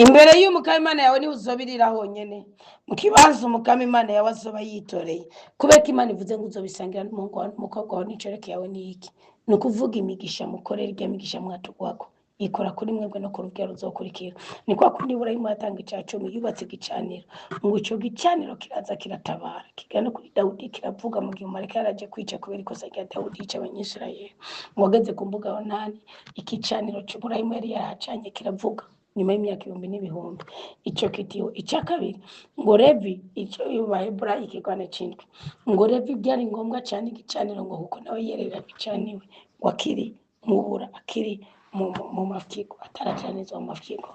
A: Imbere y'Umukama Imana yawe ni uzobirira honyene. Mu kibanza Umukama Imana yawe azoba yitoreye. Kubera Imana ivuze ngo uzobisangira n'umuhungu wawe n'umukobwa wawe n'inshoreke yawe ni iki? Ni ukuvuga imigisha mukorera irya migisha mwatugwako. Ikora kuri mwebwe no ku rubyaro ruzokurikira. Ni kwa kundi Iburahimu yatanga icya 10 yubatse igicaniro. Ngo ico gicaniro kiraza kiratabara. Kigana kuri Dawudi kiravuga mu gihe Umarika yaraje kwica kubera ikosa rya Dawudi yica abanyisirayeli. Ngo ageze ku mbuga Yonani igicaniro cy'Iburahimu yari yaracanye kiravuga. Nyuma y'imyaka 1000 n'ibihumbi ico kitiyo icya kabiri ngo Levi ico y'Abaheburayo ikigwane cindwi ngo Levi byari ngombwa cyane igicaniro ngo kuko nawe yerera bicaniwe ngo akiri mubura akiri mu mafyigo ataracanizwa mu mafyigo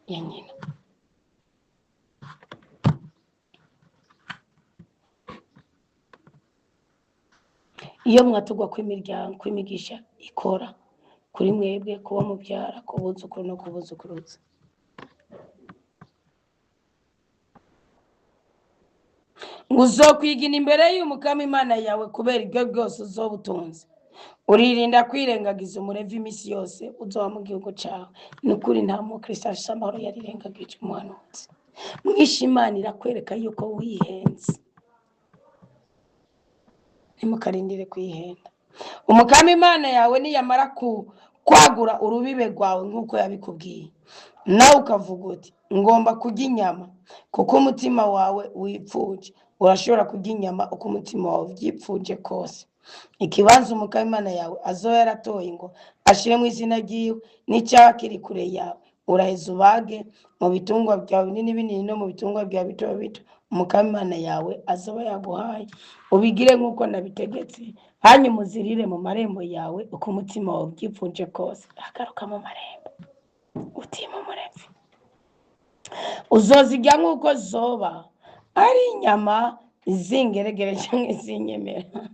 A: ya nyina. Iyo mwatugwa kw'imiryango kw'imigisha ikora kuri mwebwe kuba mubyara kubuzukuru no kubuzukuruza. Uzokwigina imbere y'Umukama Imana yawe kubera ibyo byose uzobutunze. Uririnda kwirengagiza umurevi imisi yose uzoba mu gihugu cyawe. Nukuri nta mukristo afise amahoro yarirengagije umuhanuzi. Mwishimana irakwereka yuko wihenze. Ntimukarindire kwihenda. Umukama Imana yawe niyamara kwagura urubibe rwawe nk'uko yabikubwiye. Nawe ukavuga uti ngomba kurya inyama kuko umutima wawe wipfuje. Urashobora kurya inyama uko umutima wawe vyipfuje kose. Ikibanza Umukama Imana yawe azoba yaratoye ngo ashire mu izina ryiwe n'icyaha kiri kure yawe. Uraheza ubage mu bitungwa byawe binini binini no mu bitungwa byawe bito bito Umukama Imana yawe azoba yaguhaye. Ubigire nk'uko nabitegetse. Hanyuma uzirire mu marembo yawe uko umutima wawe vyipfuje kose. Agaruka mu marembo. Utima umurevi. Uzozirya nk'uko zoba ari inyama zingeregere cyangwa zinyemera.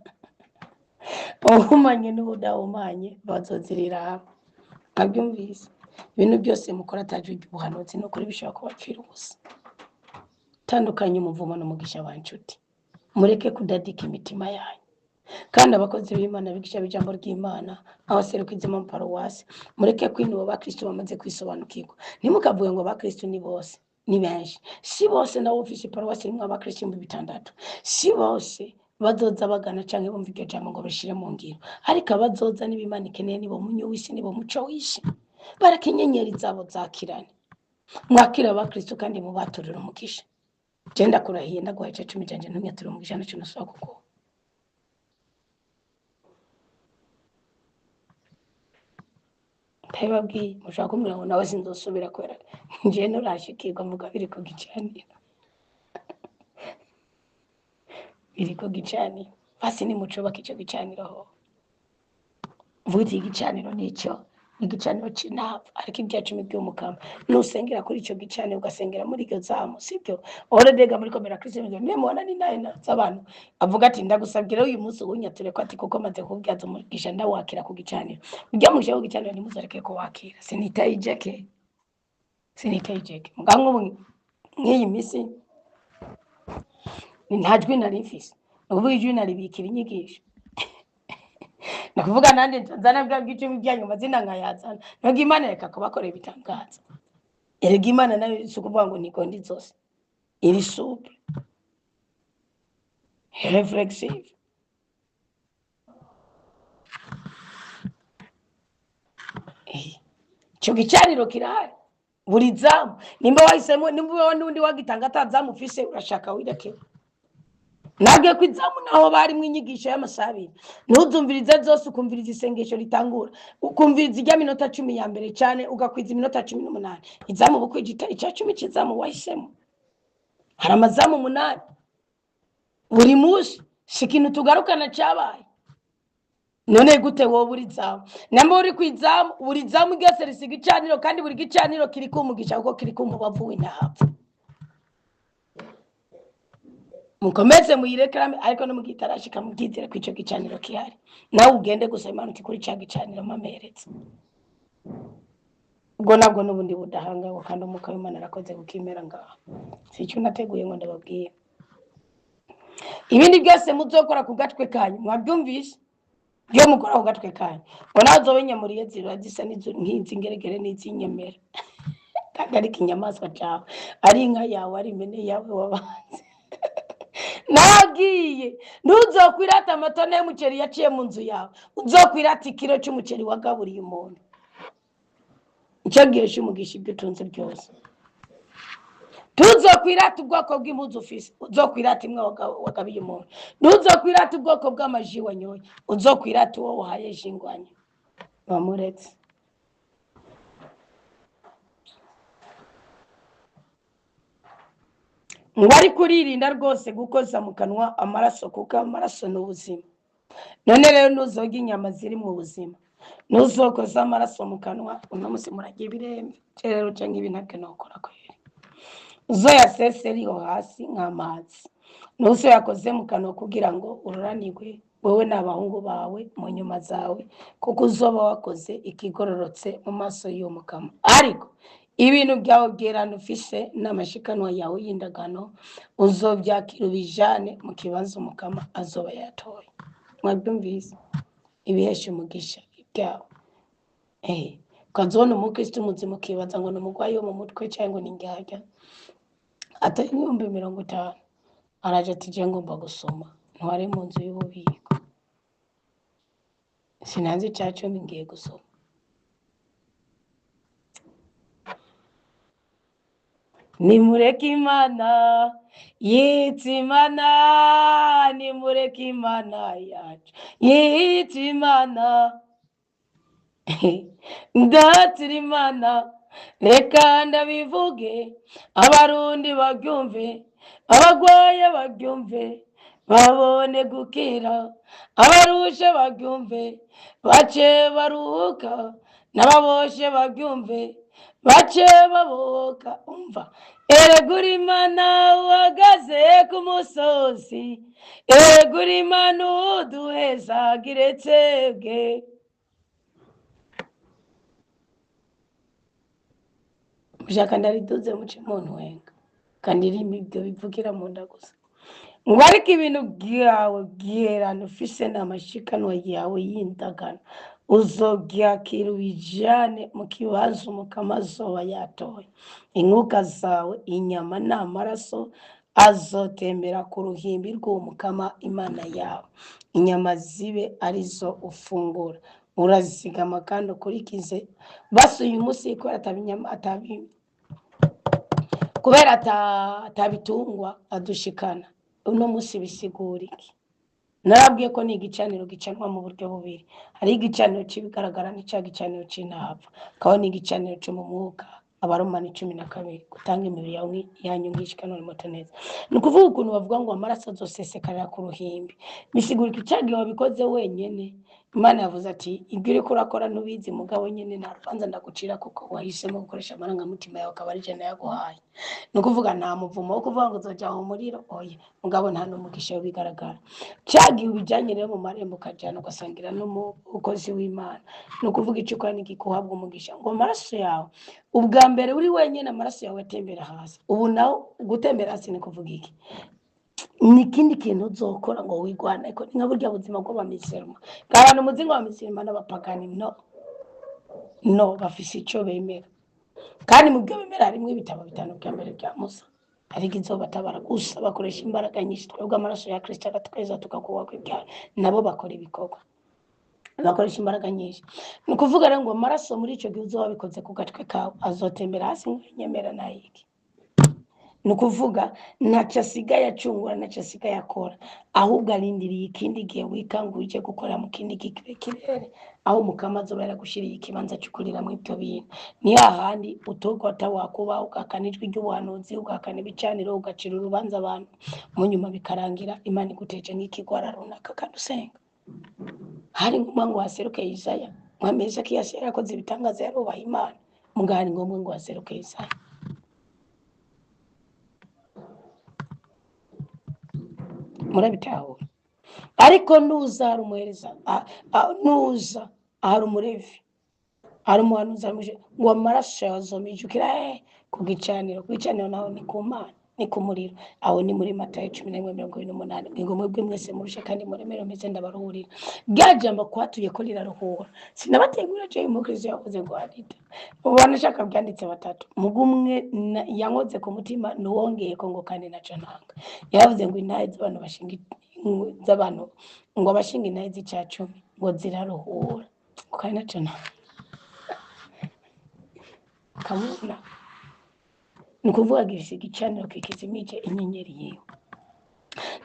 A: Uhumanye n'ubudahumanye bazozirira hamwe. Abyumvise. Ibintu byose mukora ataje ubuhanuzi no kuri bishobora kubapfira ubusa. Tandukanye umuvumo n'umugisha wa nshuti. Mureke kudadika imitima yanyu. Kandi abakozi b'Imana bigisha bijambo ry'Imana abaserukize mu paruwasi mureke kwinuba abakristo bamaze kwisobanukirwa. Ntimukavuge ngo abakristo ni bose. ni benshi, si bose nabo ufise paruwasi irimwo abakristo 6,000, si bose bazoza bagana canke bumva iryo jambo ngo bashire mu ngiro, ariko abazoza n'ibimana ikeneye nibo munyu w'isi, nibo muco w'isi, bareke inyenyeri zabo zakirane, mwakira abakristo kandi mubaturire umugisha. Je ndakurahiye ndaguhaye ica 10 canje ntumyature umugisha naco nasaba kuko ndababwiye mushaka kumbwira ngo nawe sinzosubira kwera nje nurashikirwa mvuga biriko gicanira biriko gicanira basi ni muco bakico gicaniraho vuti igicaniro nico igicaniro c'inava ariko ibya 10 by'umukama nusengera kuri ico gicaniro ugasengera muri iryo zamu sibyo ore dega muri komera Kristo nemona ni naye z'abantu avuga ati ndagusabgira uyu munsi unyature ko ati kuko maze kubyaza umugisha ndawakira ku gicaniro ujya mu cyo gicaniro nimuzareke ko wakira sinitayijeke mugango nk'iyi misi ni ntajwi nari mfise ubu ijwi nari bikira inyigisho nakuvuga nande nzana bwa bw'icumi byanyu mazina nkayazana ntabwo Imana reka kubakorera ibitangaza erega Imana nayo sukuvuga ngo nikondi zose iri souple reflexive cyo gicaniro kirahari buri zamu nimba wahisemo nimba n'undi wagitanga atazamu ufise urashaka wireke nabwe kwizamu naho bari mwinyigisho y'amasabiri ntuzumvirize zose ukumviriza isengesho ritangura ukumviriza ijya minota 10 ya mbere cyane ugakwiza iminota 18 izamu bukwigita ica 10 kizamu wahisemo hari amazamu 8 buri munsi shikintu tugarukana cyabaye none gute wo buri zamu namba uri kwizamu buri zamu ryose risiga icaniro kandi buri gicaniro kiri kumugisha kuko kiri kumubavu w'intapfa mukomeze muyirekerame ariko no mugitarashika mugizire kwico gicaniro kihari nawe ugende gusa Imana kuri cya gicaniro mameretse ubwo nabwo nubundi budahanga kandi umuka w'Imana arakoze gukimera ngaho sicyo nateguye ngo ndababwiye ibindi byose muzokora ku gatwe kanyu mwabyumvise byo mukora ku gatwe kanyu onazo benyamuriye zira zisa nk'inzi ngeregere n'izinyemera kagari kinyamaswa cyawe ari inka yawe ari imene yawe wabanze nagiye ntuzokwirata amatone y'umuceri yaciye mu nzu yawe uzokwirata ikiro cy'umuceri wagaburiye umuntu icyo gihe cy'umugisha ibyo utunze byose tuzokwirata ubwoko bw'impuzu ufise uzokwirata imwe wagabiye umuntu ntuzokwirata ubwoko bw'amaji wanyoye uzokwirata uwo wahaye jingwanya bamuretse ngwari kuririnda rwose gukoza mu kanwa amaraso kuko amaraso n'ubuzima none rero nuzoga inyama ziri mu buzima nuzokoza amaraso mu kanwa uno musi muragiye birembe rero cyangwa ibinake nokora kweri uzo yaseseriho hasi nk'amazi nuzo yakoze mu kanwa kugira ngo ururanirwe wewe n'abahungu bawe mu nyuma zawe kuko uzoba wakoze ikigororotse mu maso y'umukama ariko ibintu byawe bgerana ufise n'amashikanwa yawe y'indagano uzobyakira ubijane mu kibanza umukama azoba yatoye mwabyumvise ibihesha umugisha ibyawe ukazona umukristo muzima ukibaza ngo ni umurwayi wo mu mutwe cyangwa ni indyarya atari 50,000 araje ati je ngomba gusoma ntware mu nzu y'ububiko sinanzi cyacu ngiye gusoma nimureke Imana yitimana nimureke Imana yacu yitimana ndatira Imana reka ndabivuge abarundi babyumve abagwaye babyumve babone gukira abarushe babyumve bace baruhuka n'ababoshe babyumve bace baboka umva eregura Imana uhagaze ku musozi eregura Imana uduhezagire twebwe mushaka ndariduze muce muntu wenga kandi irimi ibyo bivugira mu nda gusa ngo ariko ibintu byawe bgerana ufise n'amashikanwa yawe y'indagano uzogyakira ubijane mu kibanza umukama azoba yatoye. Inkuka zawe, inyama n'amaraso azotembera ku ruhimbi rw'uwo mukama Imana yawe. Inyama zibe arizo ufungura, urazigama kandi ukurikize. Basi uyu munsi kubera atabitungwa adushikana, uno munsi bisigura iki? Narabwiye ko ni igicaniro gicanwa mu buryo bubiri. Hari igicaniro cy'ibigaragara n'icya gicaniro cy'intapfa, kaho ni igicaniro cyo mu mwuka. Abaromani 12 gutanga imibiri yanyu ngishikano moto neza. Ni ukuvuga ukuntu bavuga ngo amaraso azosesekarira ku ruhimbi, bisigura ko icyagihe wabikoze wenyene. Imana yavuze ati ibyo uriko urakora ntubizi, mugabo nyene nta rubanza ndagucira kuko wahisemo gukoresha amarangamutima yawe, akaba ari je nayaguhaye. Ni ukuvuga nta muvumo wo kuvuga ngo uzoja mu muriro, oya, mugabo nta n'umugisha w'ibigaragara. Cyagihe ubijanye rero mu marembo ukajana ugasangira n'umukozi w'Imana, ni ukuvuga icyo ukora n'igikuhabwa umugisha, ngo amaraso yawe ubwa mbere uri wenyene amaraso yawe atembera hasi. Ubu naho gutembera hasi ni kuvuga iki? Ni ikindi kintu uzokora ngo wigwana, ariko ni nka burya buzima bw'abamisirima. Abantu muzingo w'abamisirima n'abapagani no bafise icyo bemera, kandi mu byo bemera harimo ibitabo 5 bya mbere bya Musa, ariko izobatabara gusa bakoresha imbaraga nyinshi. Twebwe amaraso ya Kristo agatweza tugakuwa kw'ibyaha, nabo bakora ibikorwa bakoresha imbaraga nyinshi. Ni ukuvuga rero ngo amaraso muri icyo gihe uzoba bikoze ku gatwe kawe azotembera hasi nk'inyemera nayiki. Ni ukuvuga ntacyo asigaye acungura, ntacyo asigaye akora, ahubwo arindiriye ikindi gihe wikangurije gukora mu kindi kirere, aho umukama azoba yaragushiriye ikibanza cy'ukuriramo ibyo bintu. Ni hahandi utogota wakuba ugakana ijwi ry'ubuhanuzi, ugakana ibicaniro, ugacira urubanza abantu, mu nyuma bikarangira Imana iguteje nk'ikigwara runaka kandi usenga. Hari ngombwa ngo haseruke Yesaya, mwameze ko Yesaya yakoze ibitangaza yarubaha Imana, mugari ngombwa ngo haseruke Yesaya. Murabitahura. Ariko nuza hari umuhereza, nuza hari umurevi, hari umuhanuzi ngo amaraso yazomijukira ku gicaniro. Ku gicaniro naho ni ku Mana, ni ku muriro. Aho ni muri Matayo 11:28. Ngo mwebwe mwese murushe kandi muremere meze ndabaruhurira. Rya jambo kwatuye ko riraruhura. Sinabategura je umukristo yakoze ngo arita. Ubona shaka byanditse 3. Mugumwe yankoze ku mutima nuwongeye ko ngo kandi naco ntanga. Yavuze ngo intahe z'abantu bashinga z'abantu ngo abashinga intahe z'icacumi ngo ziraruhura. Kandi naco ntanga. Kamuna. Ni ukuvuga gifise igicaniro kikizimije inyenyeri yiwe.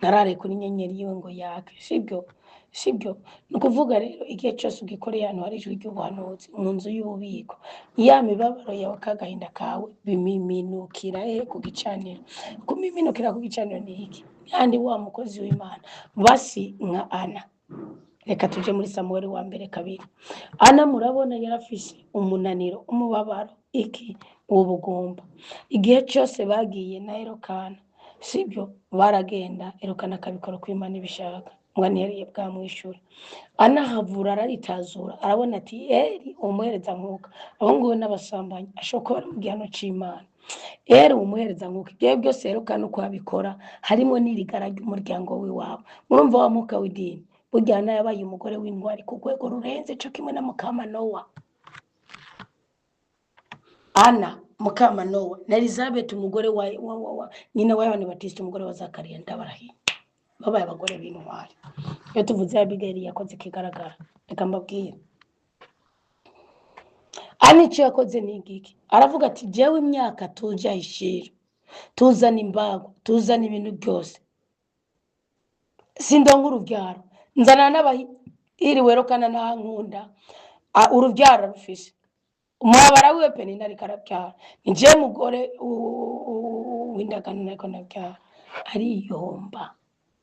A: Narare kuri inyenyeri yiwe ngo yake, sibyo. Ni ukuvuga rero igihe cyose ugikoreye ahantu hari ijwi ry'ubuhanuzi, mu nzu y'ububiko, ya mibabaro yawe kagahinda kawe bimiminukira ku gicaniro. Kumiminukira ku gicaniro ni iki? Kandi wa mukozi w'Imana basi nka Ana. Reka tuje muri Samuel wa mbere 2. Ana murabona yarafise umunaniro, umubabaro, iki ubugumba. Igihe cyose bagiye na Elokana, sibyo, baragenda Elokana akabikora ko Imana ibishaka, ngo niheriye bwamwishura. Ana havura araritazura, arabona ati Eli umuhereza nkuka, abo ngubo n'abasambanyi ashokora mu gihano c'Imana. Umuhereza nkuka, ibyo byose Elokana uko abikora harimo n'irigara ry'umuryango w'iwabo. Murumva wa muka w'idini bujyana yabaye umugore w'indwari ku rwego rurenze cyo kimwe na mukama Nowa. Ana mukama Nowa na Elizabeth umugore wa nyina wa Yohana Batista umugore wa Zakariya ndabarahiye, babaye abagore b'intwari. Iyo tuvuze Abigail yakoze kigaragara, reka mbabwire Ana icyo yakoze ni igiki. Aravuga ati jewe imyaka tujya ishira, tuzana imbago, tuzana ibintu byose, sindonga urubyaro, nzana n'abahiriwe Elokana nta nkunda, urubyaro rufise umwabara wiwe Penina ariko arabyara, ni je mugore w'indagano nako nabyara. Ariyomba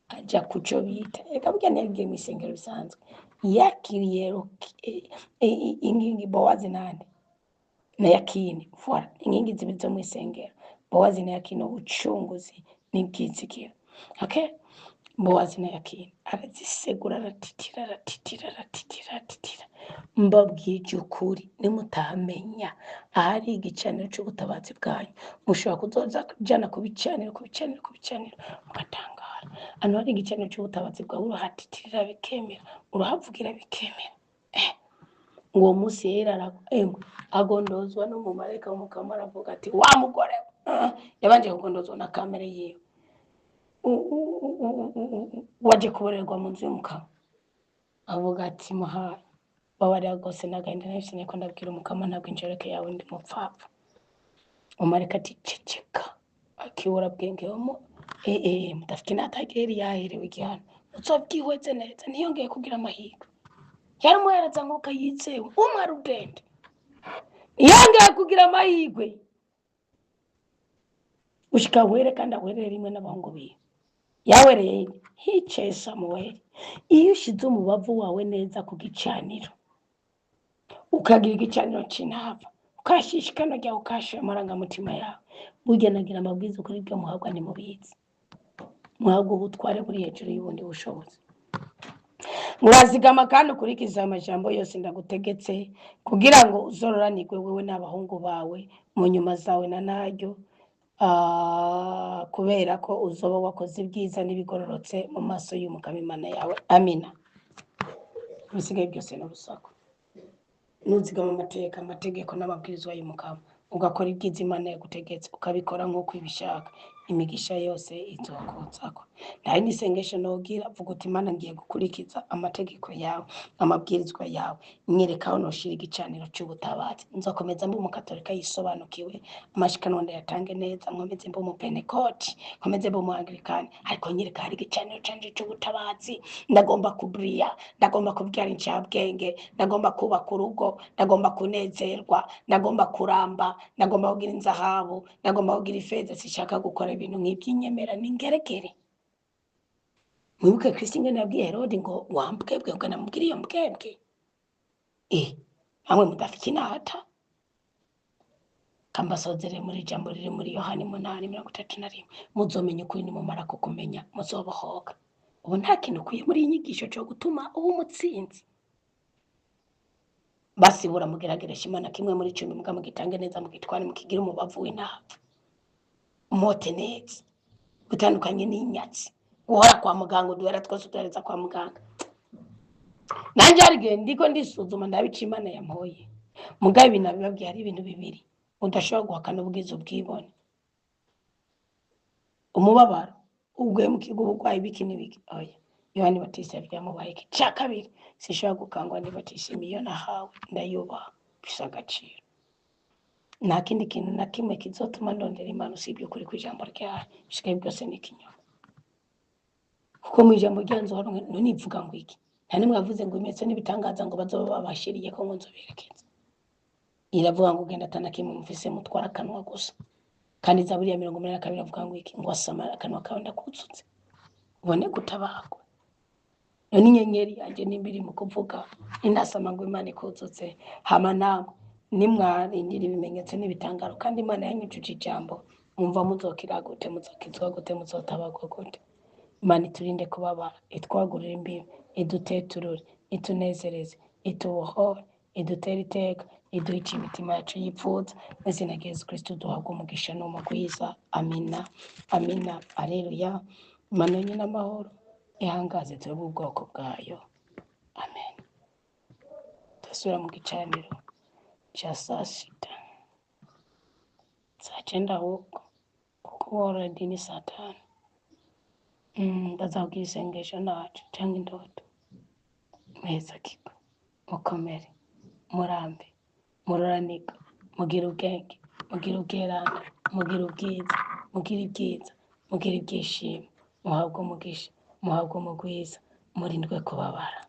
A: aja kuco bita, reka burya ntiyagiye mu isengero bisanzwe, yakiriye ingingi Bowazi nande na Yakini. Voilà, ingingi zibizo mu isengero Bowazi na Yakini, ubucunguzi n'ibwizigiro. Okay, Bowazi na Yakini arazisegura, aratitira. Mbabwije ukuri nimutahamenya ahari igicaniro cy'ubutabazi bwanyu, mushobora kuzoza kujana ku bicaniro mugatangara. Hano hari igicaniro cy'ubutabazi bwawe urahatitira bikemera, urahavugira bikemera. uwo munsi yera agondozwa n'umumarayika w'umukama aravuga ati wa mugore yabanje kugondozwa na kamere yiwe waje kuborerwa mu nzu y'umukama avuga ati muhaye babarira rwose n'agahinda nahise ko ndabwira umukama ntabwo injereke yawe ndi mupfapfa umareka ati ceceka akibura bwenge mudafite natageri yaherewe igihano uzobwihweze neza ntiyongeye kugira amahirwe yaramuhereza nk'uko yizewe umwari ubwenge ntiyongeye kugira amahirwe ushika were kandi awerere rimwe n'abahungu biwe yawereye hicaye Samuweli iyo ushize umubavu wawe neza ku gicaniro ukagira igicaniro c'intama ukashishikana ryawe ukashira amarangamutima yawe burya nagira amabwiriza kuri byo muhabwa ni mubizi muhabwa ubutware buri hejuru y'ubundi bushobozi murazigama kandi ukurikiza amajambo yose ndagutegetse kugira ngo uzororanirwe wewe n'abahungu bawe mu nyuma zawe na naryo kubera ko uzoba wakoze ibyiza n'ibigororotse mu maso y'umukama Imana yawe amina bisigaye byose n'urusaku nuzigama amategeko n'amabwirizwa y'umukama ugakora ibyiza Imana yagutegetse ukabikora nk'uko ibishaka imigisha yose izokutsako nayo nisengesho nogira vuga uti Imana ngiye gukurikiza amategeko yawe amabwirizwa yawe nyereka aho noshira igicaniro cy'ubutabazi nzokomeza mbe umukatolika yisobanukiwe amashikanwa ndayatange neza nkomeze mbe umupenekoti nkomeze mbe umuanglikani ariko nyereka hari igicaniro canje cy'ubutabazi ndagomba kubriya ndagomba kubyara incabwenge ndagomba kubaka urugo ndagomba kunezerwa ndagomba kuramba ndagomba kugira inzahabu ndagomba kugira ifeza sishaka gukora ibintu nk'iby'inyemera n'ingeregere mwibuke Kristo ingene yabwiye Herode ngo wambwebwe ngo namubwire iyo mbwebwe hamwe mudafite inata kambasozere muri jambo riri muri Yohana 8:31 muzomenya ukuri nimumara kukumenya muzobohoka ubu nta kintu ukwiye muri inyigisho cyo gutuma ubu mutsinzi basibura mugerageresha Imana kimwe muri 10 muga mugitange neza mugitware mukigira umubavu w'intama umote neza gutandukanye n'inyatsi guhora kwa muganga duhera twose utareza kwa muganga nanje arige ndiko ndisuzuma ndabica Imana yampoye muga ibintu bibabwiye ari ibintu bibiri udashobora guhakana ubwizo bwibone umubabaro ubwe mukigo ubugwayi bikini biki oya Yohani Batista byamubaye iki cya kabiri sishobora gukangwa ni Batista imiyo nahawe ndayubaha bisa agaciro nta kindi kintu na kimwe kizotuma ndondera Imana usibye ukuri kw'ijambo ryayo bisigaye byose ni ikinyoma kuko mu ijambo ryanzo nonivuga ngo iki nta nimwe yavuze ngo imetse n'ibitangaza ngo bazoba babashiriye ko ngo nzoberekeza iravuga ngo genda tanakimwe mufise mutwara akanwa gusa kandi Zaburi ya 82 avuga ngo iki ngo asama akanwa kawe ndakutsutse ubone gutabagwa none inyenyeri yanje nimbiri mu kuvuga inasama ngo Imana ikutsutse hama nawe nimwarindira ibimenyetso n'ibitangaro kandi Imana yanyujuje ijambo mwumva muzokira gute muzokizwa gute muzotabagwa gute Imana iturinde kubabara itwagurira imbibi iduteturure itunezereze itubohore idutere iteka iduhica imitima yacu yipfuza izina rya Yesu Kristo duhabwa umugisha n'umugwiza amina amina aleluya Imana nyina amahoro ihangaze turi ubwoko bwayo amen tasura mu gicaniro cha saa 6 saa 9 ahubwo kuko already ni saa 5 ndazabwira isengesho nacu cyangwa indoto mweza kiko mukomere murambe muroranika mugira ubwenge mugira ubweranda mugira ubwiza mugira ibyiza mugira ibyishimo muhabwe umugisha muhabwe umugwiza murindwe kubabara